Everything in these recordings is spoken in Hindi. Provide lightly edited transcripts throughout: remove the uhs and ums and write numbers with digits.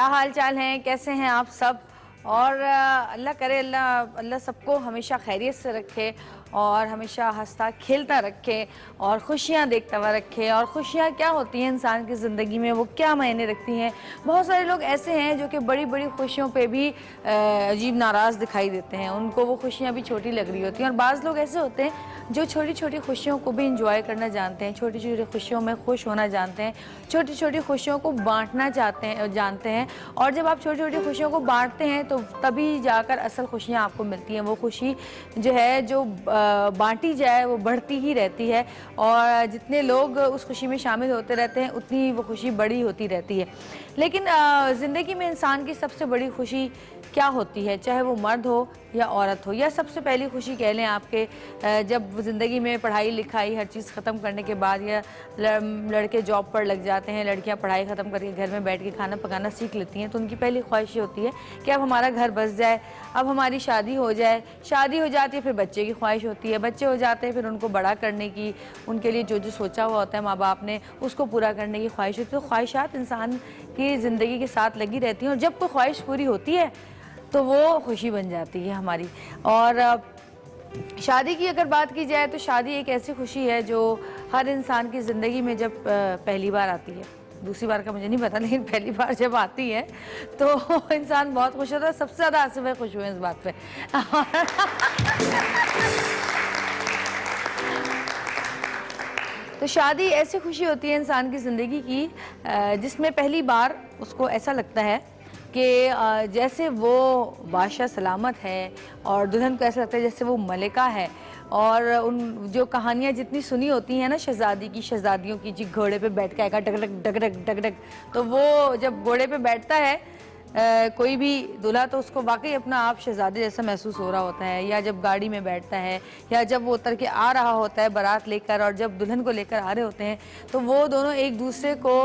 क्या हाल चाल हैं, कैसे हैं आप सब। और अल्लाह करे अल्लाह सबको हमेशा खैरियत से रखे और हमेशा हंसता खेलता रखे और खुशियाँ देखता हुआ रखे। और खुशियाँ क्या होती हैं इंसान की ज़िंदगी में, वो क्या मायने रखती हैं। बहुत सारे लोग ऐसे हैं जो कि बड़ी बड़ी खुशियों पे भी अजीब नाराज़ दिखाई देते हैं, उनको वो खुशियाँ भी छोटी लग रही होती हैं। और बाज़ लोग ऐसे होते हैं जो छोटी छोटी खुशियों को भी इंजॉय करना जानते हैं, छोटी छोटी खुशियों में खुश होना जानते हैं, छोटी छोटी खुशियों को बांटना जानते हैं। और जब आप छोटी छोटी खुशियों को बांटते हैं तो तभी जाकर असल खुशियाँ आपको मिलती हैं। वो खुशी जो है जो बांटी जाए वो बढ़ती ही रहती है और जितने लोग उस खुशी में शामिल होते रहते हैं उतनी वो खुशी बड़ी होती रहती है। लेकिन ज़िंदगी में इंसान की सबसे बड़ी खुशी क्या होती है, चाहे वो मर्द हो या औरत हो, या सबसे पहली खुशी कह लें आपके जब ज़िंदगी में पढ़ाई लिखाई हर चीज़ ख़त्म करने के बाद या लड़के जॉब पर लग जाते हैं, लड़कियां पढ़ाई ख़त्म करके घर में बैठ के खाना पकाना सीख लेती हैं, तो उनकी पहली ख्वाहिश होती है कि अब हमारा घर बस जाए, अब हमारी शादी हो जाए। शादी हो जाती है फिर बच्चे की ख्वाहिश होती है, बच्चे हो जाते हैं फिर उनको बड़ा करने की, उनके लिए जो जो सोचा हुआ होता है माँ बाप ने उसको पूरा करने की ख्वाहिश होती है। तो ख्वाहिशात इंसान की ज़िंदगी के साथ लगी रहती हैं और जब कोई ख्वाहिश पूरी होती है तो वो खुशी बन जाती है हमारी। और शादी की अगर बात की जाए तो शादी एक ऐसी खुशी है जो हर इंसान की ज़िंदगी में जब पहली बार आती है, दूसरी बार का मुझे नहीं पता, लेकिन पहली बार जब आती है तो इंसान बहुत खुश होता है। सबसे ज़्यादा आसिफ भाई खुश हुए इस बात पे। तो शादी ऐसी खुशी होती है इंसान की ज़िंदगी की जिसमें पहली बार उसको ऐसा लगता है कि जैसे वो बादशाह सलामत है और दुल्हन को ऐसा लगता है जैसे वो मलिका है। और उन जो कहानियाँ जितनी सुनी होती हैं ना शहज़ादी की, शहज़ादियों की, जी घोड़े पे बैठ के आएगा डग डग डग डग डग डग, तो वो जब घोड़े पे बैठता है कोई भी दूल्हा तो उसको वाकई अपना आप शहज़ादे जैसा महसूस हो रहा होता है। या जब गाड़ी में बैठता है या जब वो उतर के आ रहा होता है बारात लेकर और जब दुल्हन को लेकर आ रहे होते हैं तो वो दोनों एक दूसरे को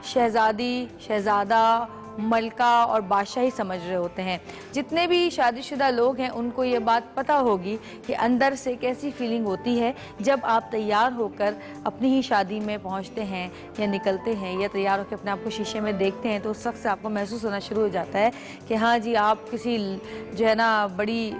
शहज़ादी, शहज़ादा, मलका और बादशाह ही समझ रहे होते हैं। जितने भी शादीशुदा लोग हैं उनको ये बात पता होगी कि अंदर से कैसी फीलिंग होती है जब आप तैयार होकर अपनी ही शादी में पहुंचते हैं या निकलते हैं या तैयार होकर अपने आप को शीशे में देखते हैं, तो उस वक्त से आपको महसूस होना शुरू हो जाता है कि हाँ जी आप किसी जो है ना बड़ी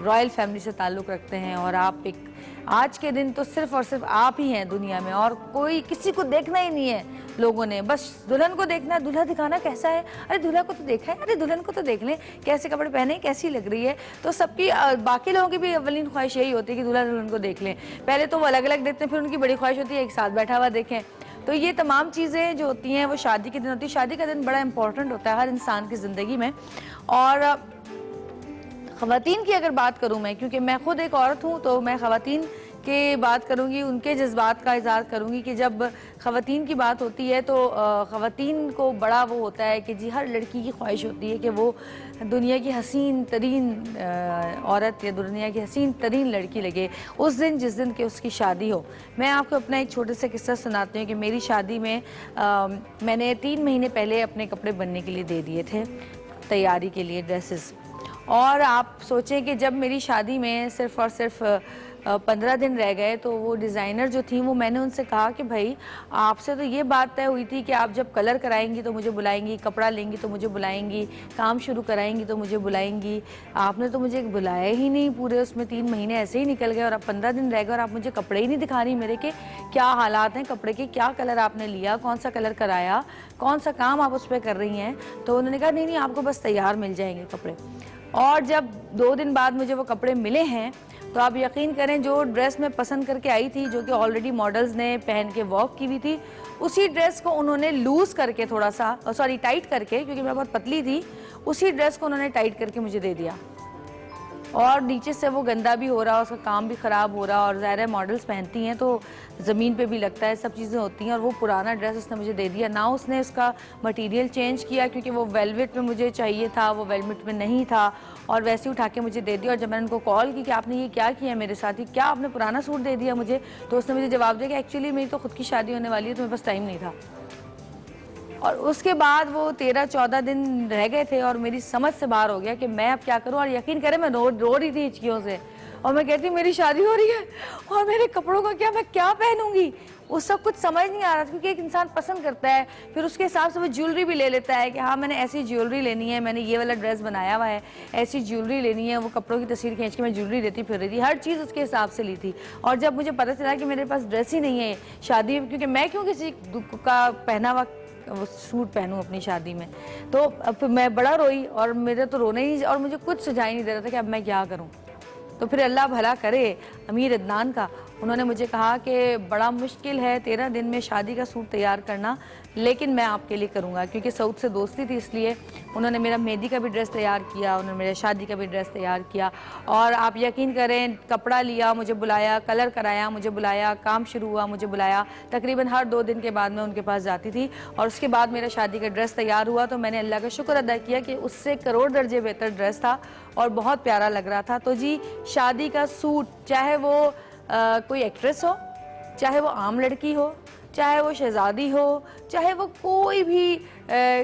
रॉयल फैमिली से ताल्लुक़ रखते हैं और आप एक आज के दिन तो सिर्फ और सिर्फ आप ही हैं दुनिया में और कोई किसी को देखना ही नहीं है लोगों ने, बस दुल्हन को देखना है, दूल्हा दिखाना कैसा है, अरे दूल्हा को तो देखा है, अरे दुल्हन को तो देख लें कैसे कपड़े पहने, कैसी लग रही है। तो सबकी बाकी लोगों की भी अवलीन ख्वाहिश यही होती है कि दूल्हा दुल्हन को देख लें। पहले तो वो अलग अलग देखते हैं, फिर उनकी बड़ी ख्वाहिश होती है एक साथ बैठा हुआ देखें। तो ये तमाम चीज़ें जो होती हैं वो शादी के दिन होती है। शादी का दिन बड़ा इंपॉर्टेंट होता है हर इंसान की ज़िंदगी में। और ख़वातीन की अगर बात करूँ मैं, क्योंकि मैं खुद एक औरत हूँ, तो मैं ख़वातीन की बात करूँगी, उनके जज्बात का इज़हार करूँगी कि जब ख़वातीन की बात होती है तो ख़वातीन को बड़ा वो होता है कि जी हर लड़की की ख्वाहिश होती है कि वो दुनिया की हसीन तरीन औरत या दुनिया की हसीन तरीन लड़की लगे उस दिन जिस दिन कि उसकी शादी हो। मैं आपको अपना एक छोटे से किस्सा सुनाती हूँ कि मेरी शादी में मैंने 3 महीने पहले अपने कपड़े बनने के लिए दे दिए थे, तैयारी के लिए ड्रेसेस। और आप सोचें कि जब मेरी शादी में सिर्फ़ और सिर्फ 15 दिन रह गए तो वो डिज़ाइनर जो थी वो मैंने उनसे कहा कि भाई आपसे तो ये बात तय हुई थी कि आप जब कलर कराएंगी तो मुझे बुलाएंगी, कपड़ा लेंगी तो मुझे बुलाएंगी, काम शुरू कराएंगी तो मुझे बुलाएंगी। आपने तो मुझे बुलाया ही नहीं, पूरे उसमें 3 महीने ऐसे ही निकल गए और अब 15 दिन रह गए और आप मुझे कपड़े ही नहीं दिखा रही मेरे के क्या हालात हैं कपड़े के, क्या कलर आपने लिया, कौन सा कलर कराया, कौन सा काम आप उस पर कर रही हैं। तो उन्होंने कहा नहीं नहीं आपको बस तैयार मिल जाएंगे कपड़े। और जब 2 दिन बाद मुझे वो कपड़े मिले हैं तो आप यकीन करें जो ड्रेस मैं पसंद करके आई थी जो कि ऑलरेडी मॉडल्स ने पहन के वॉक की हुई थी, उसी ड्रेस को उन्होंने लूज़ करके थोड़ा सा टाइट करके, क्योंकि मैं बहुत पतली थी, उसी ड्रेस को उन्होंने टाइट करके मुझे दे दिया। और नीचे से वो गंदा भी हो रहा, उसका काम भी ख़राब हो रहा और ज़ाहिर मॉडल्स पहनती हैं तो ज़मीन पे भी लगता है, सब चीज़ें होती हैं। और वो पुराना ड्रेस उसने मुझे दे दिया ना, उसने उसका मटेरियल चेंज किया क्योंकि वो वेलवेट में मुझे चाहिए था, वो वेलवेट में नहीं था और वैसे ही उठा के मुझे दे दिया। और जब मैंने उनको कॉल की कि आपने ये क्या किया मेरे साथ, ही क्या आपने पुराना सूट दे दिया मुझे, तो उसने मुझे जवाब दिया कि एक्चुअली मेरी तो खुद की शादी होने वाली है तो मेरे पास टाइम नहीं था। और उसके बाद वो 13-14 दिन रह गए थे और मेरी समझ से बाहर हो गया कि मैं अब क्या करूं। और यकीन करें मैं रो रही थी हिचकियों से और मैं कहती मेरी शादी हो रही है और मेरे कपड़ों का क्या, मैं क्या पहनूंगी, उस सब कुछ समझ नहीं आ रहा था। क्योंकि एक इंसान पसंद करता है, फिर उसके हिसाब से वो ज्वेलरी भी ले लेता है कि हाँ मैंने ऐसी ज्वेलरी लेनी है, मैंने ये वाला ड्रेस बनाया हुआ है, ऐसी ज्वेलरी लेनी है। वो कपड़ों की तस्वीर खींच के मैं ज्वेलरी लेती फिर रही थी, हर चीज़ उसके हिसाब से ली थी। और जब मुझे पता चला कि मेरे पास ड्रेस ही नहीं है शादी, क्योंकि मैं क्यों किसी का पहना हुआ वो सूट पहनूं अपनी शादी में, तो अब मैं बड़ा रोई और मेरे तो रोना ही, और मुझे कुछ सुझाई नहीं दे रहा था कि अब मैं क्या करूं। तो फिर अल्लाह भला करे अमीर अदनान का, उन्होंने मुझे कहा कि बड़ा मुश्किल है 13 दिन में शादी का सूट तैयार करना, लेकिन मैं आपके लिए करूँगा। क्योंकि सऊद से दोस्ती थी, इसलिए उन्होंने मेरा मेहंदी का भी ड्रेस तैयार किया, उन्होंने मेरे शादी का भी ड्रेस तैयार किया। और आप यकीन करें, कपड़ा लिया, मुझे बुलाया, कलर कराया, मुझे बुलाया, काम शुरू हुआ, मुझे बुलाया। तकरीबन हर 2 दिन के बाद मैं उनके पास जाती थी और उसके बाद मेरा शादी का ड्रेस तैयार हुआ। तो मैंने अल्लाह का शुक्र अदा किया कि उससे करोड़ दर्जे बेहतर ड्रेस था और बहुत प्यारा लग रहा था। तो जी, शादी का सूट, चाहे वो कोई एक्ट्रेस हो, चाहे वो आम लड़की हो, चाहे वो शहजादी हो, चाहे वो कोई भी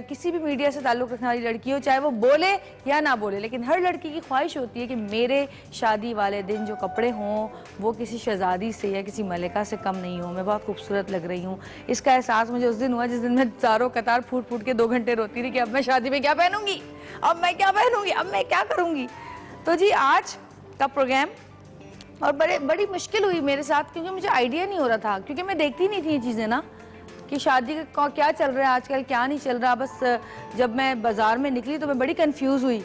किसी भी मीडिया से ताल्लुक़ रखने वाली लड़की हो, चाहे वो बोले या ना बोले, लेकिन हर लड़की की ख्वाहिश होती है कि मेरे शादी वाले दिन जो कपड़े हों वो किसी शहजादी से या किसी मलिका से कम नहीं हो, मैं बहुत खूबसूरत लग रही हूँ। इसका एहसास मुझे उस दिन हुआ जिस दिन मैं चारों कतार फूट फूट के 2 घंटे रोती रही कि अब मैं शादी में क्या पहनूंगी, अब मैं क्या पहनूंगी, अब मैं क्या करूँगी। तो जी, आज का प्रोग्राम, और बड़ी मुश्किल हुई मेरे साथ, क्योंकि मुझे आइडिया नहीं हो रहा था, क्योंकि मैं देखती नहीं थी ये चीज़ें ना कि शादी का क्या चल रहा है आजकल, क्या नहीं चल रहा। बस जब मैं बाज़ार में निकली तो मैं बड़ी कंफ्यूज हुई,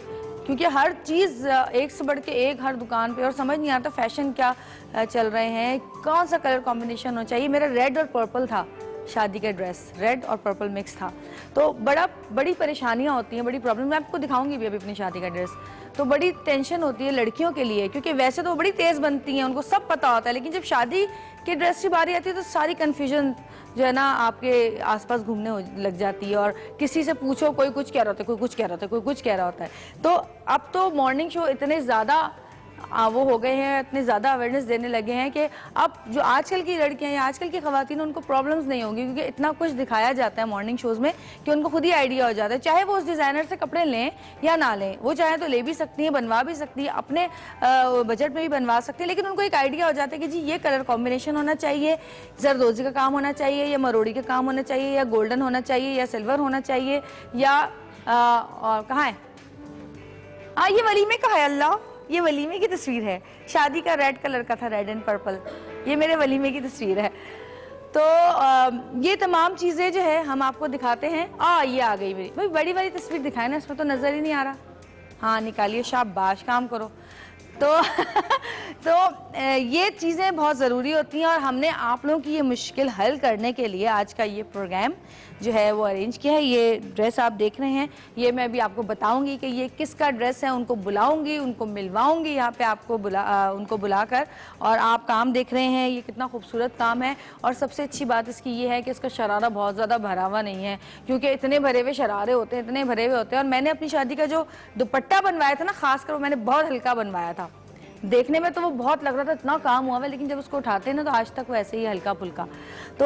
क्योंकि हर चीज़ एक से बढ़ के एक हर दुकान पे, और समझ नहीं आता फैशन क्या चल रहे हैं, कौन सा कलर कॉम्बिनेशन होना चाहिए। मेरा रेड और पर्पल था शादी का ड्रेस, रेड और पर्पल मिक्स था। तो बड़ी परेशानियाँ होती हैं, बड़ी प्रॉब्लम। मैं आपको दिखाऊंगी भी अभी अपनी शादी का ड्रेस। तो बड़ी टेंशन होती है लड़कियों के लिए, क्योंकि वैसे तो वो बड़ी तेज़ बनती हैं, उनको सब पता होता है, लेकिन जब शादी के ड्रेस की बारी आती है तो सारी कन्फ्यूजन जो है ना आपके आसपास घूमने लग जाती है। और किसी से पूछो, कोई कुछ कह रहा होता है, कोई कुछ कह रहा होता है, कोई कुछ कह रहा होता है। तो अब तो मॉर्निंग शो इतने ज़्यादा वो हो गए हैं, इतने ज़्यादा अवेयरनेस देने लगे हैं कि अब जो आजकल की लड़कियां या आजकल की ख़वातीन, उनको प्रॉब्लम्स नहीं होंगी, क्योंकि इतना कुछ दिखाया जाता है मॉर्निंग शोज़ में कि उनको खुद ही आइडिया हो जाता है। चाहे वो उस डिज़ाइनर से कपड़े लें या ना लें, वो चाहे तो ले भी सकती हैं, बनवा भी सकती है, अपने बजट में भी बनवा सकती है, लेकिन उनको एक आइडिया हो जाता है कि जी ये कलर कॉम्बिनेशन होना चाहिए, जरदोजी का काम होना चाहिए, या मरोड़ी का काम होना चाहिए, या गोल्डन होना चाहिए, या सिल्वर होना चाहिए, या कहाँ है, हाँ ये वलीमे का है, अल्लाह ये वलीमे की तस्वीर है। शादी का रेड कलर का था, रेड एंड पर्पल, ये मेरे वलीमे की तस्वीर है। तो ये तमाम चीज़ें जो है हम आपको दिखाते हैं। ये आ गई मेरी भाई, बड़ी वाली तस्वीर दिखाए ना, इसमें तो नज़र ही नहीं आ रहा। हाँ निकालिए, शाबाश, काम करो। तो ये चीज़ें बहुत ज़रूरी होती हैं, और हमने आप लोगों की ये मुश्किल हल करने के लिए आज का ये प्रोग्राम जो है वो अरेंज किया है। ये ड्रेस आप देख रहे हैं, ये मैं भी आपको बताऊंगी कि ये किसका ड्रेस है, उनको बुलाऊंगी, उनको मिलवाऊंगी यहाँ पे आपको उनको बुलाकर, और आप काम देख रहे हैं ये कितना खूबसूरत काम है। और सबसे अच्छी बात इसकी ये है कि इसका शरारा बहुत ज़्यादा भरा हुआ नहीं है, क्योंकि इतने भरे हुए शरारे होते हैं, इतने भरे हुए होते हैं। और मैंने अपनी शादी का जो दुपट्टा बनवाया था ना, खासकर वो मैंने बहुत हल्का बनवाया था। देखने में तो वो बहुत लग रहा था इतना काम हुआ है, लेकिन जब उसको उठाते हैं ना तो आज तक वैसे ही हल्का फुल्का। तो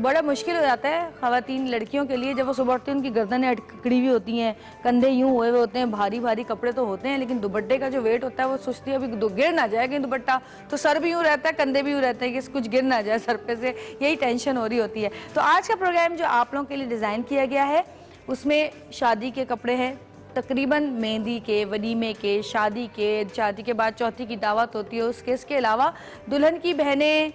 बड़ा मुश्किल हो जाता है ख़वातीन लड़कियों के लिए, जब वो सुबह उठती हैं उनकी गर्दनें अकड़ी हुई होती हैं, कंधे यूँ हुए हुए होते हैं, भारी भारी कपड़े तो होते हैं, लेकिन दुपट्टे का जो वेट होता है वो सोचती है अभी गिर ना जाए कहीं दुपट्टा, तो सर भी यूँ रहता है, कंधे भी यूँ रहते हैं कि कुछ गिर ना जाए सर पे से, यही टेंशन हो रही होती है। तो आज का प्रोग्राम जो आप लोगों के लिए डिज़ाइन किया गया है, उसमें शादी के कपड़े हैं, तकरीबन मेहंदी के, वलीमे के, शादी के बाद चौथी की दावत होती है, इसके अलावा दुल्हन की बहनें,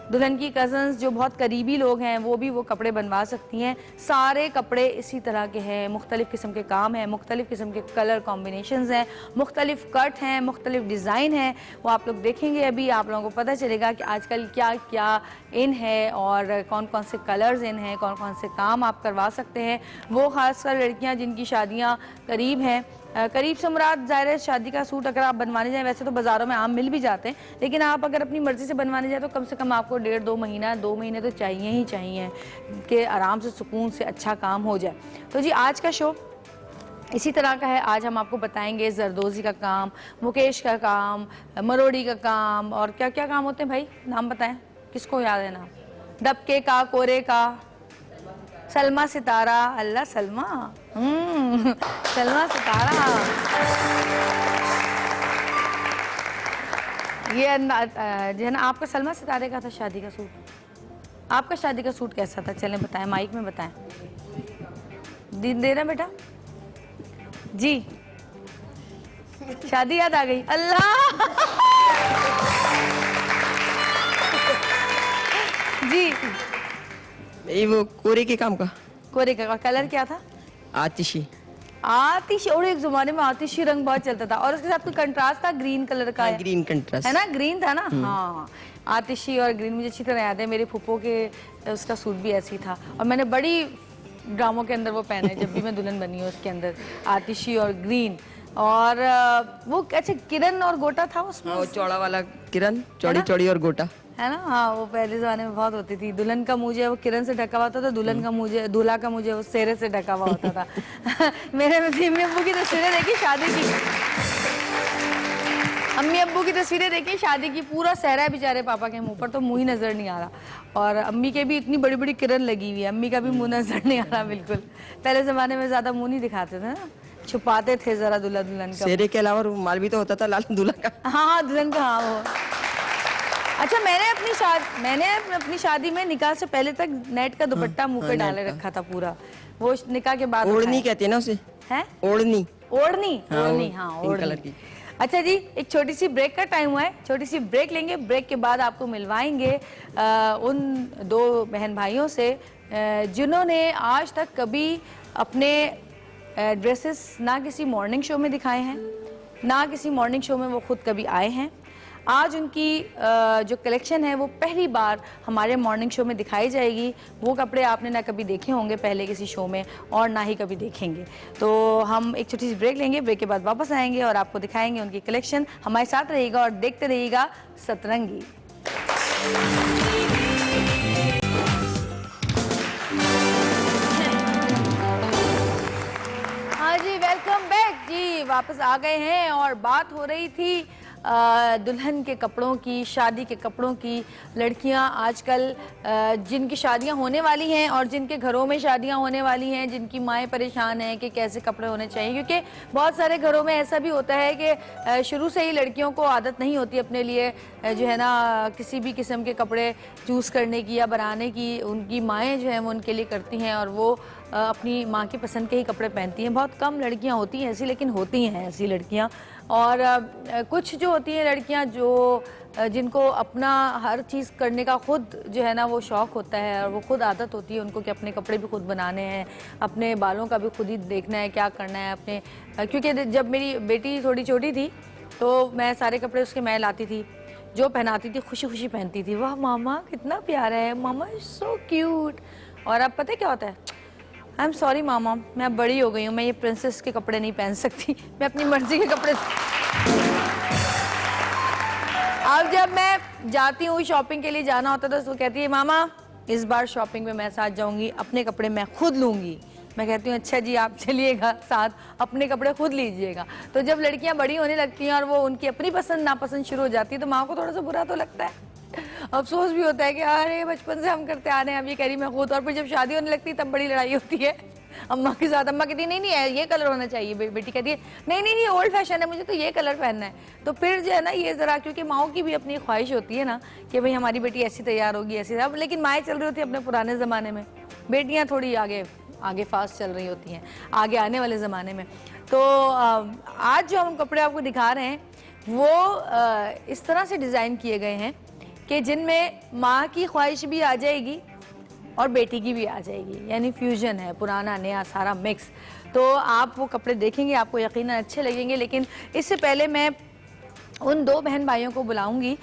दुल्हन की कज़न्स जो बहुत करीबी लोग हैं वो भी वो कपड़े बनवा सकती हैं। सारे कपड़े इसी तरह के हैं, मुख्तलिफ़ किस्म के काम हैं, मुख्तलिफ़ किस्म के कलर कॉम्बिनेशंस हैं, मुख्तलिफ़ कट हैं, मुख्तलिफ़ डिज़ाइन हैं। वो आप लोग देखेंगे, अभी आप लोगों को पता चलेगा कि आजकल क्या क्या इन है और कौन कौन से कलर्स इन हैं, कौन कौन से काम आप करवा सकते हैं। वो ख़ासकर लड़कियाँ जिनकी शादियाँ करीब हैं, करीब से मुराद ज़ाहिर है शादी का सूट अगर आप बनवाने जाएं, वैसे तो बाज़ारों में आम मिल भी जाते हैं, लेकिन आप अगर अपनी मर्ज़ी से बनवाने जाए तो कम से कम आपको 1.5-2 महीने तो चाहिए ही चाहिए कि आराम से सुकून से अच्छा काम हो जाए। तो जी आज का शो इसी तरह का है। आज हम आपको बताएंगे जरदोजी का काम, मुकेश का काम, मरोड़ी का काम, और क्या क्या काम होते हैं भाई, नाम बताएं, किसको याद है नाम? दबके का, कोरे का, सलमा सितारा, अल्लाह सलमा, सलमा सितारा। ये जो है ना, आपका सलमा सितारे का था शादी का सूट। आपका शादी का सूट कैसा था? चलें बताएं, माइक में बताएं। दे रहे बेटा जी, शादी याद आ गई। अल्लाह जी, ये वो कोरे के काम का। कोरे का कलर क्या था? आतिशी। आतिश, और एक जमाने में आतिशी रंग बहुत चलता था, और उसके साथ कोई कंट्रास्ट था ग्रीन कलर का। हाँ, ग्रीन कंट्रास्ट है ना, ग्रीन था ना। हाँ, आतिशी और ग्रीन मुझे अच्छी तरह याद है। मेरे फूफो के उसका सूट भी ऐसी था, और मैंने बड़ी ड्रामों के अंदर वो पहना है जब भी मैं दुल्हन बनी हूँ, उसके अंदर आतिशी और ग्रीन। और वो अच्छा किरण और गोटा था उसमें। हाँ, वो चौड़ा वाला किरण, चौड़ी चौड़ी और गोटा, है ना। हाँ, वो पहले जमाने में बहुत होती थी। दुल्हन का मुंह जो है वो किरण से ढका हुआ होता था, दुल्हन का मुंह, दूल्हा का मुंह वो सेरे से ढका हुआ होता था। मेरे अम्मी अब्बू की तस्वीरें देखी शादी की, अम्मी अब्बू की तस्वीरें देखी शादी की, पूरा सहरा है बेचारे पापा के मुंह पर, तो मुंह ही नजर नहीं आ रहा। और अम्मी के भी इतनी बड़ी बड़ी किरण लगी हुई है, अम्मी का भी मुंह नजर नहीं आ रहा बिल्कुल। पहले जमाने में ज्यादा मुंह नहीं दिखाते थे ना, छुपाते थे जरा दूल्हा दुल्हन का। सेरे के अलावा रुमाल भी तो होता था लाल दूल्हा का। हाँ, दुल्हन का। हाँ, वो अच्छा, मैंने अपनी शादी में निकाह से पहले तक नेट का दुपट्टा मुंह पे डाले रखा था पूरा। वो निकाह के बाद ओढ़नी कहते हैं ना उसे। है ओढ़नी, ओढ़नी, हाँ, ओढ़नी। हाँ, ओढ़नी कलर की। अच्छा जी, एक छोटी सी ब्रेक का टाइम हुआ है, छोटी सी ब्रेक लेंगे। ब्रेक के बाद आपको मिलवाएंगे उन दो बहन भाइयों से जिन्होंने आज तक कभी अपने ड्रेसेस ना किसी मॉर्निंग शो में दिखाए हैं, ना किसी मॉर्निंग शो में वो खुद कभी आए हैं। आज उनकी जो कलेक्शन है वो पहली बार हमारे मॉर्निंग शो में दिखाई जाएगी। वो कपड़े आपने ना कभी देखे होंगे पहले किसी शो में, और ना ही कभी देखेंगे। तो हम एक छोटी सी ब्रेक लेंगे, ब्रेक के बाद वापस आएंगे और आपको दिखाएंगे उनकी कलेक्शन। हमारे साथ रहिएगा और देखते रहिएगा सतरंगी। हाँ जी, वेलकम बैक जी, वापस आ गए हैं। और बात हो रही थी दुल्हन के कपड़ों की, शादी के कपड़ों की। लड़कियां आजकल जिनकी शादियां होने वाली हैं और जिनके घरों में शादियां होने वाली हैं, जिनकी माएँ परेशान हैं कि कैसे कपड़े होने चाहिए, क्योंकि बहुत सारे घरों में ऐसा भी होता है कि शुरू से ही लड़कियों को आदत नहीं होती अपने लिए जो है ना किसी भी किस्म के कपड़े चूज़ करने की या बनाने की। उनकी माएँ जो हैं वो उनके लिए करती हैं और वो अपनी माँ की पसंद के ही कपड़े पहनती हैं। बहुत कम लड़कियाँ होती हैं ऐसी, लेकिन होती हैं ऐसी लड़कियाँ। और कुछ जो होती हैं लड़कियां जो जिनको अपना हर चीज़ करने का खुद जो है ना वो शौक़ होता है, और वो खुद आदत होती है उनको कि अपने कपड़े भी खुद बनाने हैं, अपने बालों का भी खुद ही देखना है क्या करना है अपने। क्योंकि जब मेरी बेटी थोड़ी छोटी थी तो मैं सारे कपड़े उसके मैं लाती थी, जो पहनाती थी खुशी खुशी पहनती थी। वाह मामा कितना प्यारा है, मामा सो क्यूट। और अब पता है क्या होता है, आई एम सॉरी मामा, मैं अब बड़ी हो गई हूँ, मैं ये प्रिंसेस के कपड़े नहीं पहन सकती, मैं अपनी मर्जी के कपड़े। अब जब मैं जाती हूँ शॉपिंग के लिए जाना होता था तो वो कहती है मामा इस बार शॉपिंग में मैं साथ जाऊँगी, अपने कपड़े मैं खुद लूँगी। मैं कहती हूँ अच्छा जी आप चलिएगा साथ, अपने कपड़े खुद लीजिएगा। तो जब लड़कियाँ बड़ी होने लगती हैं और वो उनकी अपनी पसंद नापसंद शुरू हो जाती है तो माँ को थोड़ा सा बुरा तो लगता है, अफसोस भी होता है कि अरे बचपन से हम करते आ रहे हैं, अब ये कह रही मैं खुद। और फिर जब शादी होने लगती है तब बड़ी लड़ाई होती है अम्मा के साथ। अम्मा कहती नहीं नहीं ये कलर होना चाहिए, बेटी कहती है नहीं नहीं ये ओल्ड फैशन है, मुझे तो ये कलर पहनना है। तो फिर जो है ना ये ज़रा, क्योंकि माओ की भी अपनी ख्वाहिश होती है ना कि भाई हमारी बेटी ऐसी तैयार होगी ऐसी। अब लेकिन माएँ चल रही होती है अपने पुराने ज़माने में, बेटियाँ थोड़ी आगे फास्ट चल रही होती हैं आगे आने वाले ज़माने में। तो आज जो हम कपड़े आपको दिखा रहे हैं वो इस तरह से डिज़ाइन किए गए हैं कि जिनमें माँ की ख्वाहिश भी आ जाएगी और बेटी की भी आ जाएगी, यानी फ्यूजन है, पुराना नया सारा मिक्स। तो आप वो कपड़े देखेंगे आपको यकीनन अच्छे लगेंगे। लेकिन इससे पहले मैं उन दो बहन भाइयों को बुलाऊंगी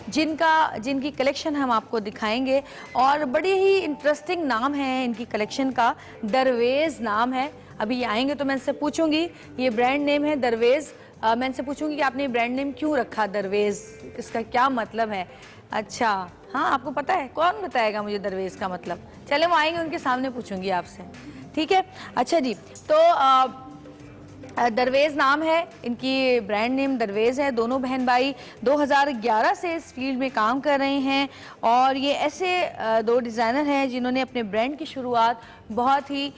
जिनकी कलेक्शन हम आपको दिखाएंगे, और बड़ी ही इंटरेस्टिंग नाम है इनकी कलेक्शन का, दरवेज़ नाम है। अभी ये आएंगे तो मैं इनसे पूछूंगी, ये ब्रांड नेम है दरवेज़। मैं इनसे पूछूंगी कि आपने ब्रांड नेम क्यों रखा दरवेज़, इसका क्या मतलब है। अच्छा हाँ, आपको पता है? कौन बताएगा मुझे दरवेज़ का मतलब? चले वो आएंगे उनके सामने पूछूंगी आपसे, ठीक है। अच्छा जी, तो दरवेज़ नाम है इनकी, ब्रांड नेम दरवेज़ है। दोनों बहन भाई 2011 से इस फील्ड में काम कर रहे हैं और ये ऐसे दो डिज़ाइनर हैं जिन्होंने अपने ब्रांड की शुरुआत बहुत ही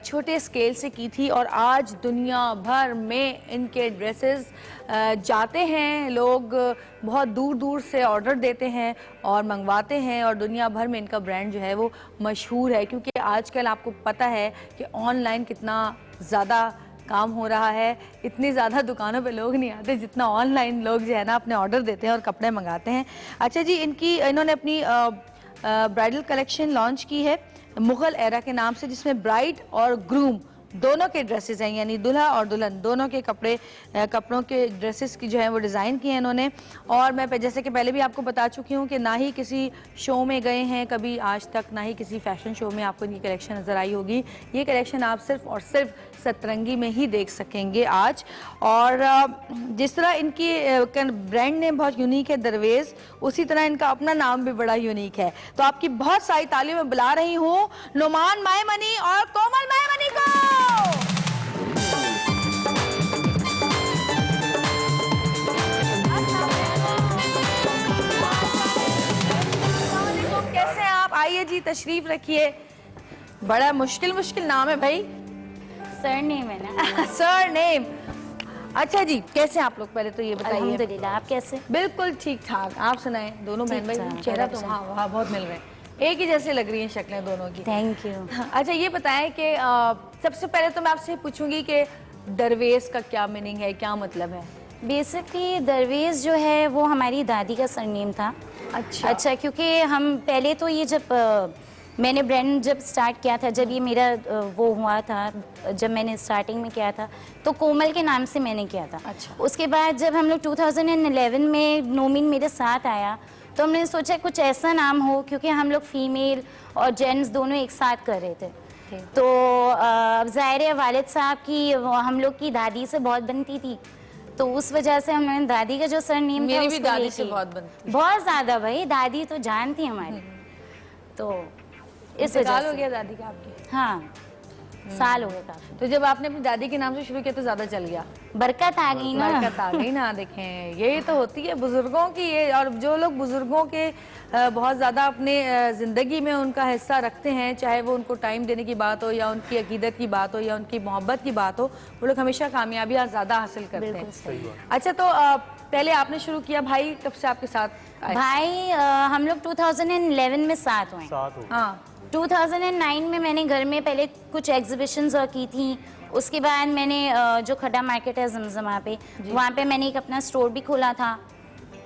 छोटे स्केल से की थी और आज दुनिया भर में इनके ड्रेसेस जाते हैं, लोग बहुत दूर दूर से ऑर्डर देते हैं और मंगवाते हैं और दुनिया भर में इनका ब्रांड जो है वो मशहूर है, क्योंकि आजकल आपको पता है कि ऑनलाइन कितना ज़्यादा काम हो रहा है। इतनी ज़्यादा दुकानों पे लोग नहीं आते जितना ऑनलाइन लोग जो है ना अपने ऑर्डर देते हैं और कपड़े मंगाते हैं। अच्छा जी, इन्होंने अपनी ब्राइडल कलेक्शन लॉन्च की है मुग़ल एरा के नाम से, जिसमें ब्राइड और ग्रूम दोनों के ड्रेसेस हैं, यानी दूल्हा और दुल्हन दोनों के कपड़ों के ड्रेसेस की जो है वो डिज़ाइन किए हैं इन्होंने। और मैं जैसे कि पहले भी आपको बता चुकी हूँ कि ना ही किसी शो में गए हैं कभी आज तक, ना ही किसी फैशन शो में आपको इनकी कलेक्शन नज़र आई होगी। ये कलेक्शन आप सिर्फ और सिर्फ सतरंगी में ही देख सकेंगे आज। और जिस तरह इनकी ब्रांड नेम बहुत यूनिक है दरवेज़, उसी तरह इनका अपना नाम भी बड़ा यूनिक है। तो आपकी बहुत सारी तालियों में बुला रही हूँ नुमान मायमनी और कोमल मायमनी को। कैसे हैं आप? आइए जी, तशरीफ रखिए। बड़ा मुश्किल नाम है भाई। सर नेम है ना। Sir name. अच्छा जी, कैसे आप लोग? पहले तो ये बताइए। अल्हम्दुलिल्लाह, आप कैसे? बिल्कुल ठीक ठाक। आप सुनाएं। दोनों बहन भाई चेहरा तो वहाँ बहुत मिल रहे हैं, एक ही जैसे लग रही हैं शक्लें दोनों की। Thank you. अच्छा ये बताएं कि सबसे पहले तो मैं आपसे पूछूंगी कि दरवेज़ का क्या मीनिंग है, क्या मतलब है? बेसिकली दरवेज़ जो है वो हमारी दादी का सरनेम था। अच्छा, क्योंकि हम पहले तो ये जब मैंने ब्रांड जब स्टार्ट किया था, जब ये मेरा वो हुआ था, जब मैंने स्टार्टिंग में किया था तो कोमल के नाम से मैंने किया था। अच्छा। उसके बाद जब हम लोग 2011 में नोमिन मेरे साथ आया तो हमने सोचा कुछ ऐसा नाम हो, क्योंकि हम लोग फीमेल और जेंट्स दोनों एक साथ कर रहे थे। तो ज़ाहिर है वालिद साहब की हम लोग की दादी से बहुत बनती थी, तो उस वजह से हमने दादी का जो सरनेम था मेरी भी दादी से बहुत बनती, बहुत ज़्यादा भाई, दादी तो जान थी हमारी। तो इस वजह हो से गया दादी का आपकी? हाँ, साल हो गया काफी। तो जब आपने अपनी दादी के नाम से शुरू किया तो ज्यादा चल गया, बरकत आ गई ना। बरकत आ गई ना। देखें, यही तो होती है बुजुर्गों की। ये और जो लोग बुजुर्गों के बहुत ज़्यादा अपने ज़िंदगी में उनका हिस्सा रखते हैं, चाहे वो उनको टाइम देने की बात हो या उनकी अकीदत की बात हो या उनकी मोहब्बत की बात हो, वो लोग हमेशा कामयाबियाँ ज़्यादा हासिल करते हैं। अच्छा, तो पहले आपने शुरू किया, भाई कब से आपके साथ आए? भाई हम लोग 2011 में साथ हुए। हाँ, 2009 में मैंने घर में पहले कुछ एग्जीबिशंस की थी। उसके बाद मैंने जो खड्डा मार्केट है जमजमा पे, वहाँ पे मैंने एक अपना स्टोर भी खोला था।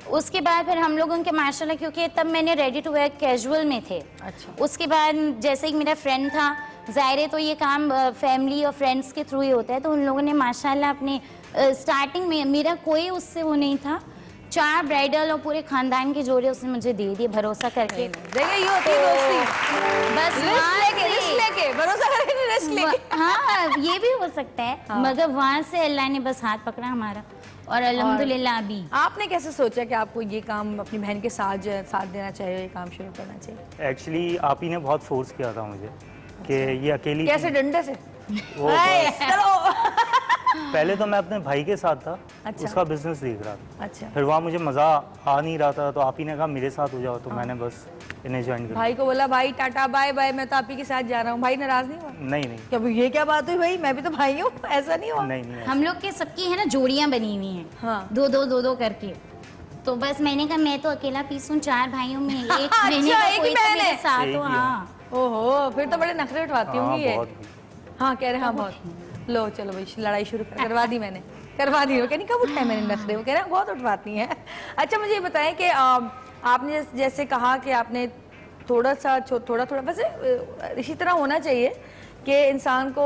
उसके बाद फिर हम लोगों के माशाल्लाह, क्योंकि तब मैंने रेडी टू वेयर कैजुअल में थे। अच्छा। उसके बाद जैसे कि मेरा फ्रेंड था, ज़ाहिर है तो ये काम फैमिली और फ्रेंड्स के थ्रू ही होता है, तो उन लोगों ने माशाल्लाह अपने स्टार्टिंग में मेरा कोई उससे वो नहीं था, 4 ब्राइडल और पूरे खानदान के जोड़े उसने मुझे दे दिए भरोसा करके। देखिए ये होती है दोस्ती, बस रिस्क लेके भरोसा करके, रिस्क लेके। हाँ, ये भी हो सकता है। मगर वहाँ से अल्लाह ने बस हाथ पकड़ा हमारा और अल्हम्दुलिल्लाह अभी। आपने कैसे सोचा कि आपको ये काम अपनी बहन के साथ देना चाहिए, ये काम शुरू करना चाहिए? एक्चुअली आप ही ने बहुत फोर्स किया था मुझे कि ये अकेली कैसे? डंडे से? वो पहले तो मैं अपने भाई के साथ था। अच्छा। उसका बिजनेस देख रहा था। अच्छा। फिर वहाँ मुझे मज़ा आ नहीं रहा था, तो आप ही ने कहा मेरे साथ हो जाओ, तो मैंने बस इन्हें ज्वाइन कर। भाई को बोला भाई टाटा बाय बाय, मैं तो आप ही के साथ जा रहा हूँ। भाई नाराज नहीं हुआ? नहीं क्या ये क्या बात हुई भाई, मैं भी तो भाई हूँ, ऐसा नहीं हुआ? नहीं हम लोग के सबकी है ना जोड़ियाँ बनी हुई हैं। हाँ। दो करके। तो बस मैंने कहा मैं तो अकेला पीस हूँ 4 भाइयों में, एक अच्छा, मैंने का एक कोई ही तो बहन मेरे है। साथ एक हो। ही है। हाँ, ओहो, फिर तो बड़े नखरे उठवाती होंगी ये। हाँ कह रहे, हाँ बहुत। लो चलो भाई, लड़ाई शुरू करवा दी मैंने, करवा दी। वो कहनी कब उठाए मैंने नखरे? वो कह रहे हैं बहुत उठवाती हैं। अच्छा मुझे ये बताएं कि आपने जैसे कहा कि आपने थोड़ा वैसे इसी तरह होना चाहिए कि इंसान को